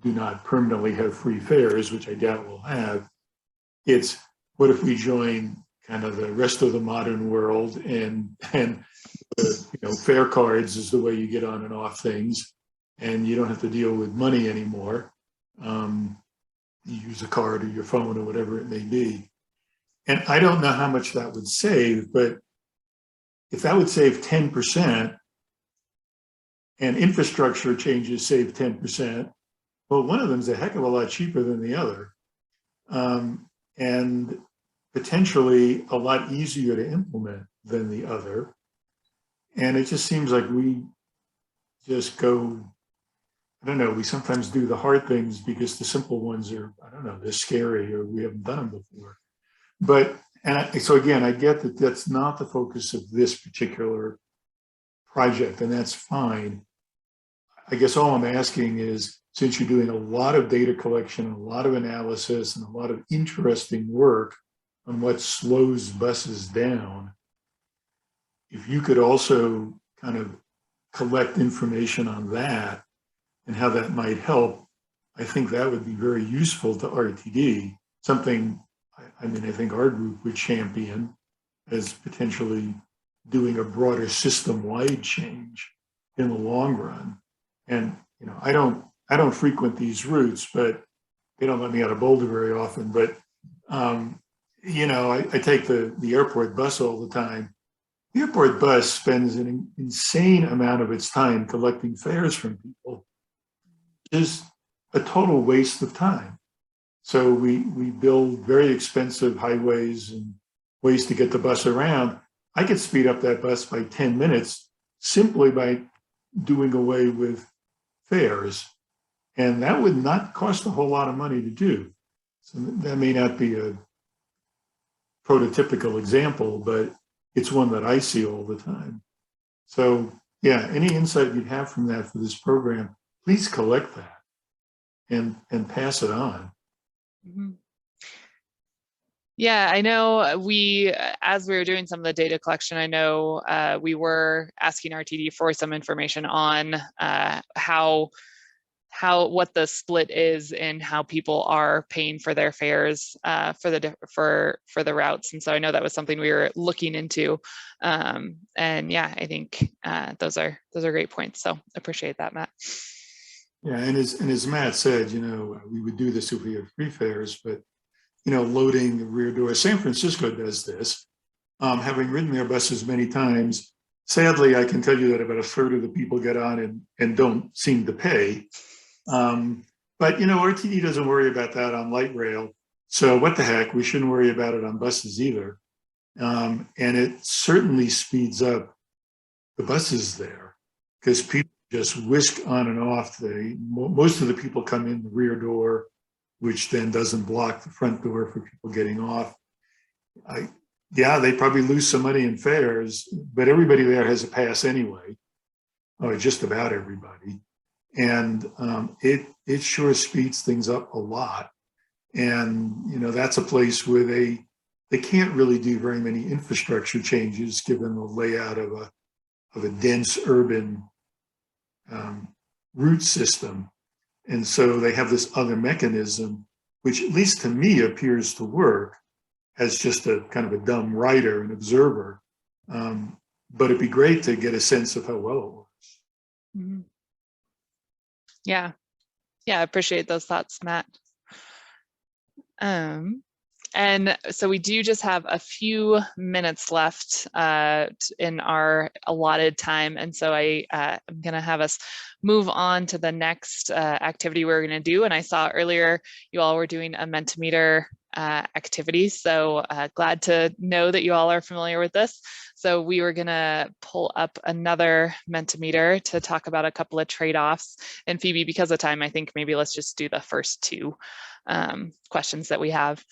do not permanently have free fares, which I doubt we'll have, it's what if we join kind of the rest of the modern world and you know, fare cards is the way you get on and off things, and you don't have to deal with money anymore. You use a card or your phone or whatever it may be. And I don't know how much that would save, but if that would save 10% and infrastructure changes save 10%, well, one of them is a heck of a lot cheaper than the other, and potentially a lot easier to implement than the other. And it just seems like we just go, I don't know, we sometimes do the hard things because the simple ones are, I don't know, they're scary or we haven't done them before. But, so again, I get that that's not the focus of this particular project, and that's fine. I guess all I'm asking is, since you're doing a lot of data collection, a lot of analysis, and a lot of interesting work on what slows buses down, if you could also kind of collect information on that and how that might help, I think that would be very useful to RTD, something I mean, I think our group would champion as potentially doing a broader system-wide change in the long run. And, you know, I don't frequent these routes, but they don't let me out of Boulder very often. But, you know, I take the airport bus all the time. The airport bus spends an insane amount of its time collecting fares from people. It's a total waste of time. So we build very expensive highways and ways to get the bus around. I could speed up that bus by 10 minutes simply by doing away with fares. And that would not cost a whole lot of money to do. So that may not be a prototypical example, but it's one that I see all the time. So yeah, any insight you'd have from that for this program, please collect that and pass it on. Mm-hmm. Yeah, I know as we were doing some of the data collection, I know we were asking RTD for some information on what the split is and how people are paying for their fares for the routes. And so I know that was something we were looking into. And yeah, I think those are great points. So appreciate that, Matt. Yeah, and as Matt said, you know, we would do this if we had free fares, but, you know, loading the rear door. San Francisco does this. Having ridden their buses many times, sadly, I can tell you that about a third of the people get on and don't seem to pay. But, you know, RTD doesn't worry about that on light rail. So what the heck, we shouldn't worry about it on buses either. And it certainly speeds up the buses there because people just whisk on and off. Most of the people come in the rear door, which then doesn't block the front door for people getting off. yeah, they probably lose some money in fares, but everybody there has a pass anyway, or just about everybody. And it sure speeds things up a lot. And, that's a place where they can't really do very many infrastructure changes given the layout of a dense urban route system. And so they have this other mechanism, which at least to me appears to work as just a kind of a dumb writer and observer. But it'd be great to get a sense of how well it works. Mm-hmm. Yeah. Yeah, I appreciate those thoughts, Matt. And so we do just have a few minutes left in our allotted time. And so I'm going to have us move on to the next activity we're going to do. And I saw earlier you all were doing a Mentimeter activity. So glad to know that you all are familiar with this. So we were going to pull up another Mentimeter to talk about a couple of trade-offs. And Phoebe, because of time, I think maybe let's just do the first two questions that we have.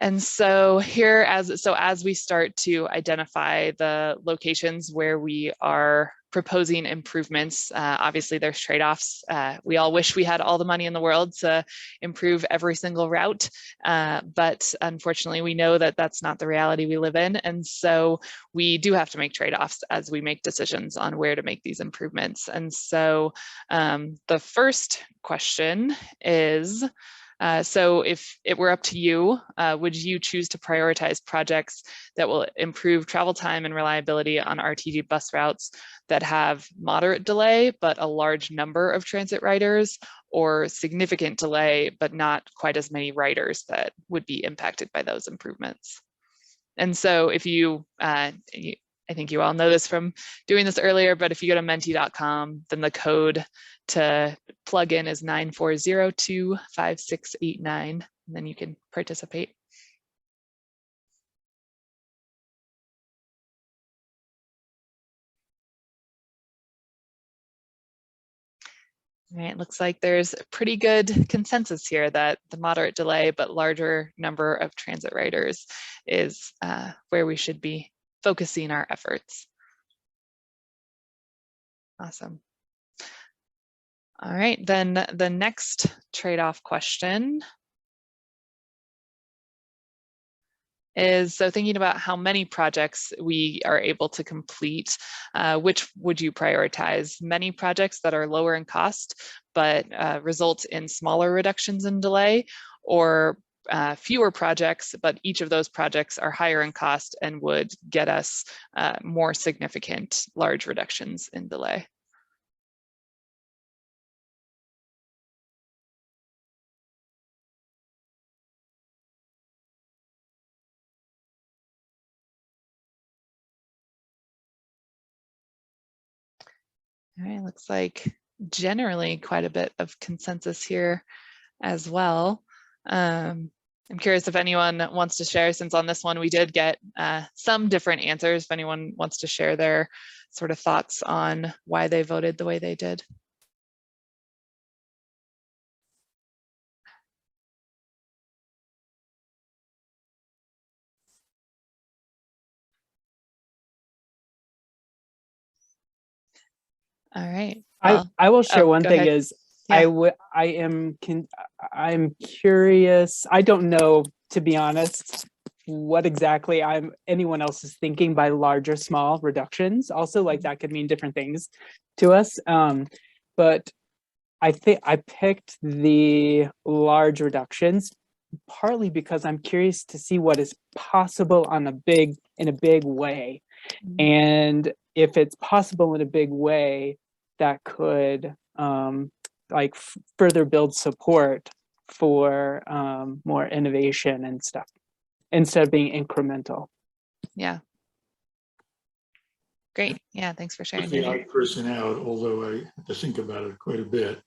And so here, as we start to identify the locations where we are proposing improvements, obviously there's trade-offs. We all wish we had all the money in the world to improve every single route, but unfortunately we know that that's not the reality we live in. And so we do have to make trade-offs as we make decisions on where to make these improvements. And so the first question is, so if it were up to you, would you choose to prioritize projects that will improve travel time and reliability on RTD bus routes that have moderate delay, but a large number of transit riders, or significant delay, but not quite as many riders that would be impacted by those improvements? And so if I think you all know this from doing this earlier, but if you go to menti.com, then the code to plug in is 94025689, and then you can participate. All right, looks like there's a pretty good consensus here that the moderate delay but larger number of transit riders is where we should be focusing our efforts. Awesome. All right, then the next trade-off question is, so thinking about how many projects we are able to complete, which would you prioritize? Many projects that are lower in cost, but result in smaller reductions in delay, or fewer projects, but each of those projects are higher in cost and would get us more significant large reductions in delay? All right, looks like generally quite a bit of consensus here as well. I'm curious if anyone wants to share, since on this one we did get some different answers, if anyone wants to share their sort of thoughts on why they voted the way they did. All right. Well, I will share one go thing ahead. is Yeah. I'm curious. I don't know, to be honest, what exactly anyone else is thinking by large or small reductions. Also, like that could mean different things to us. But I think I picked the large reductions partly because I'm curious to see what is possible in a big way. And if it's possible in a big way, that could further build support for more innovation and stuff instead of being incremental. Yeah. Great. Yeah, thanks for sharing. The odd person out, although I have to think about it quite a bit.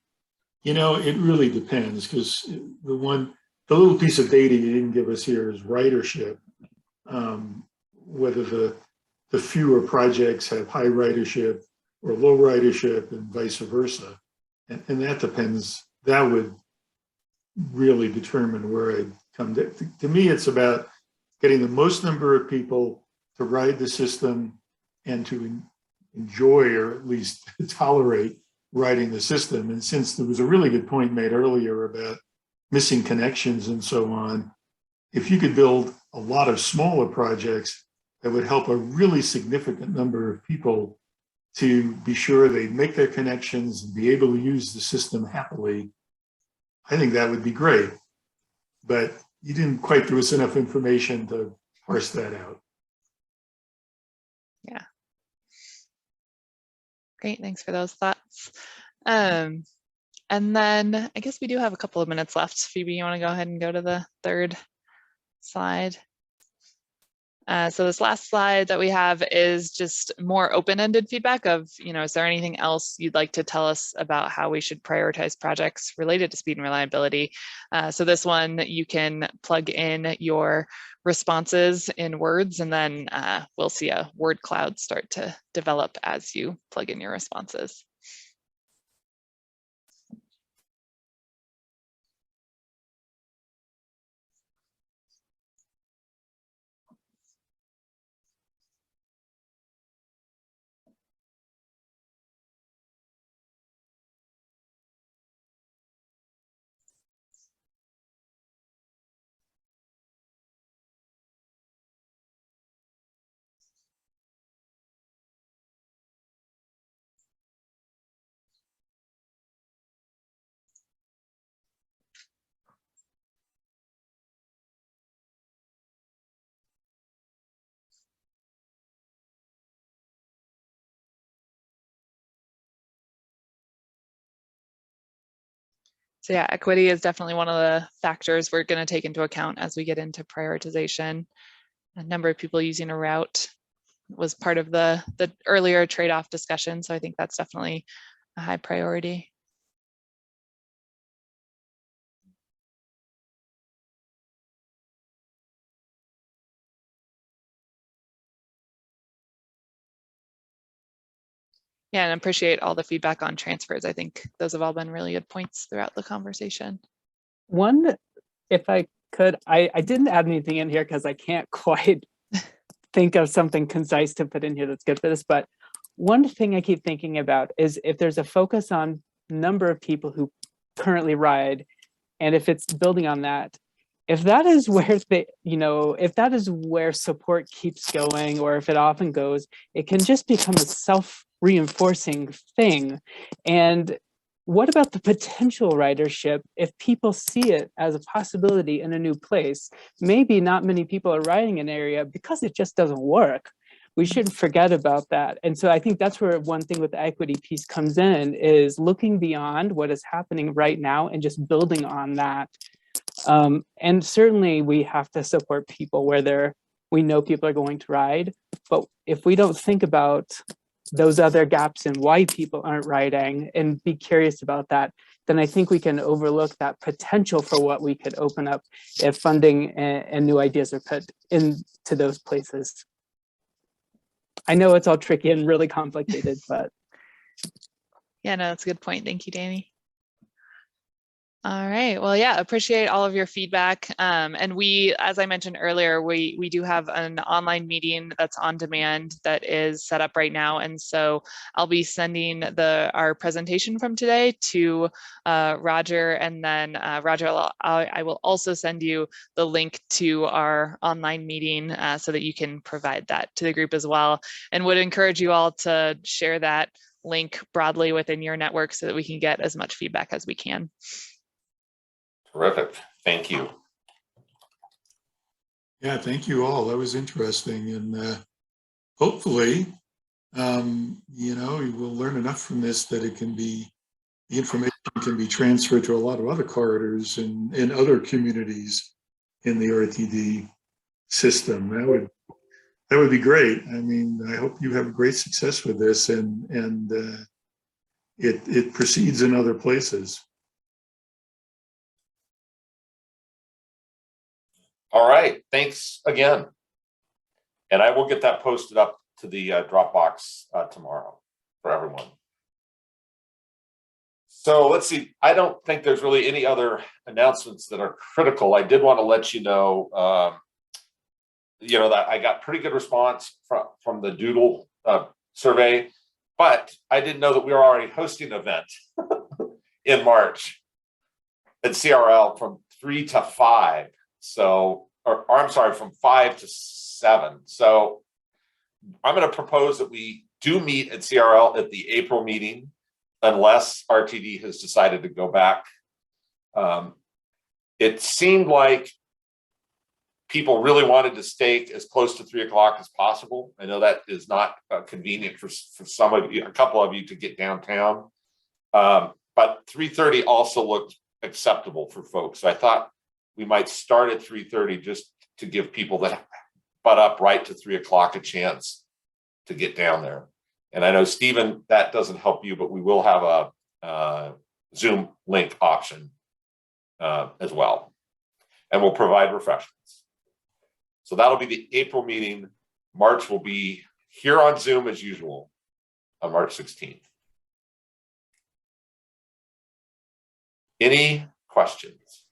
It really depends, because the little piece of data you didn't give us here is ridership. Whether the fewer projects have high ridership or low ridership and vice versa. And that depends, that would really determine where I'd come to me, it's about getting the most number of people to ride the system and to enjoy, or at least tolerate, riding the system. And since there was a really good point made earlier about missing connections and so on, if you could build a lot of smaller projects that would help a really significant number of people to be sure they make their connections and be able to use the system happily, I think that would be great. But you didn't quite give us enough information to parse that out. Yeah. Great, thanks for those thoughts. And then I guess we do have a couple of minutes left. Phoebe, you want to go ahead and go to the third slide? So this last slide that we have is just more open-ended feedback of, is there anything else you'd like to tell us about how we should prioritize projects related to speed and reliability? So this one, you can plug in your responses in words, and then we'll see a word cloud start to develop as you plug in your responses. So yeah, equity is definitely one of the factors we're going to take into account as we get into prioritization. A number of people using a route was part of the earlier trade-off discussion, so I think that's definitely a high priority. Yeah, and appreciate all the feedback on transfers. I think those have all been really good points throughout the conversation. One, if I could, I didn't add anything in here because I can't quite think of something concise to put in here that's good for this, but one thing I keep thinking about is if there's a focus on number of people who currently ride, and if it's building on that, if that is where if that is where support keeps going, or if it often goes, it can just become a self-reinforcing thing. And what about the potential ridership if people see it as a possibility in a new place? Maybe not many people are riding an area because it just doesn't work. We shouldn't forget about that. And so I think that's where one thing with the equity piece comes in, is looking beyond what is happening right now and just building on that. And certainly we have to support people where we know people are going to ride, but if we don't think about those other gaps in why people aren't riding and be curious about that, then I think we can overlook that potential for what we could open up if funding and new ideas are put into those places. I know it's all tricky and really complicated, but. Yeah, no, that's a good point. Thank you, Danny. All right, well, yeah, appreciate all of your feedback. And we, as I mentioned earlier, we do have an online meeting that's on demand that is set up right now. And so I'll be sending our presentation from today to Roger, and then Roger, I will also send you the link to our online meeting so that you can provide that to the group as well, and would encourage you all to share that link broadly within your network so that we can get as much feedback as we can. Terrific. Thank you. Yeah, thank you all. That was interesting. And hopefully, you will learn enough from this that the information can be transferred to a lot of other corridors and in other communities in the RTD system. That would be great. I mean, I hope you have great success with this and it proceeds in other places. All right, thanks again. And I will get that posted up to the Dropbox tomorrow for everyone. So let's see, I don't think there's really any other announcements that are critical. I did want to let you know you know, that I got pretty good response from the Doodle survey, but I didn't know that we were already hosting an event in March at CRL from 3 to 5. So, or I'm sorry, from 5 to 7. So I'm going to propose that we do meet at CRL at the April meeting, unless RTD has decided to go back. It seemed like people really wanted to stay as close to 3 o'clock as possible. I know that is not convenient for some of you, a couple of you, to get downtown. But 3:30 also looked acceptable for folks. So I thought we might start at 3:30 just to give people that butt up right to 3 o'clock a chance to get down there. And I know, Stephen, that doesn't help you, but we will have a Zoom link option as well. And we'll provide refreshments. So that'll be the April meeting. March will be here on Zoom as usual on March 16th. Any questions?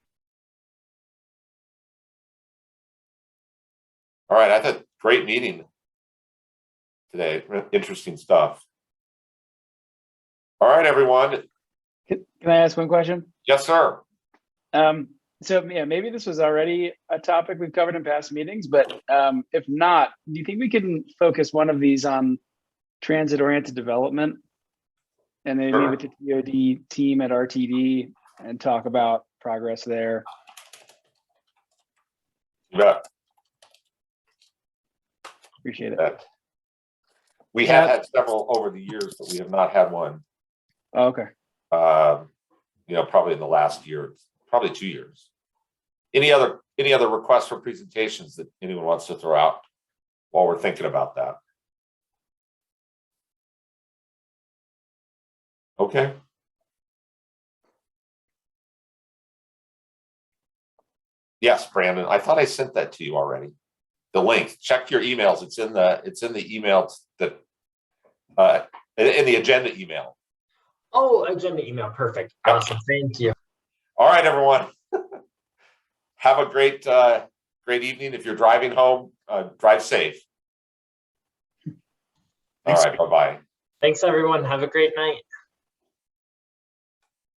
All right, I thought great meeting today. Interesting stuff. All right, everyone. Can I ask one question? Yes, sir. So yeah, maybe this was already a topic we've covered in past meetings, but if not, do you think we can focus one of these on transit-oriented development, and then maybe with the TOD team at RTD and talk about progress there? You bet. Appreciate it. We have had several over the years, but we have not had one. Oh, okay. You know, probably in the last year, probably 2 years. Any other requests for presentations that anyone wants to throw out while we're thinking about that? Okay. Yes, Brandon, I thought I sent that to you already. The link, check your emails. It's in the emails that in the agenda email. Oh, agenda email. Perfect. Awesome. Thank you. All right, everyone. Have a great evening. If you're driving home, drive safe. All right, bye-bye. Thanks, everyone. Have a great night.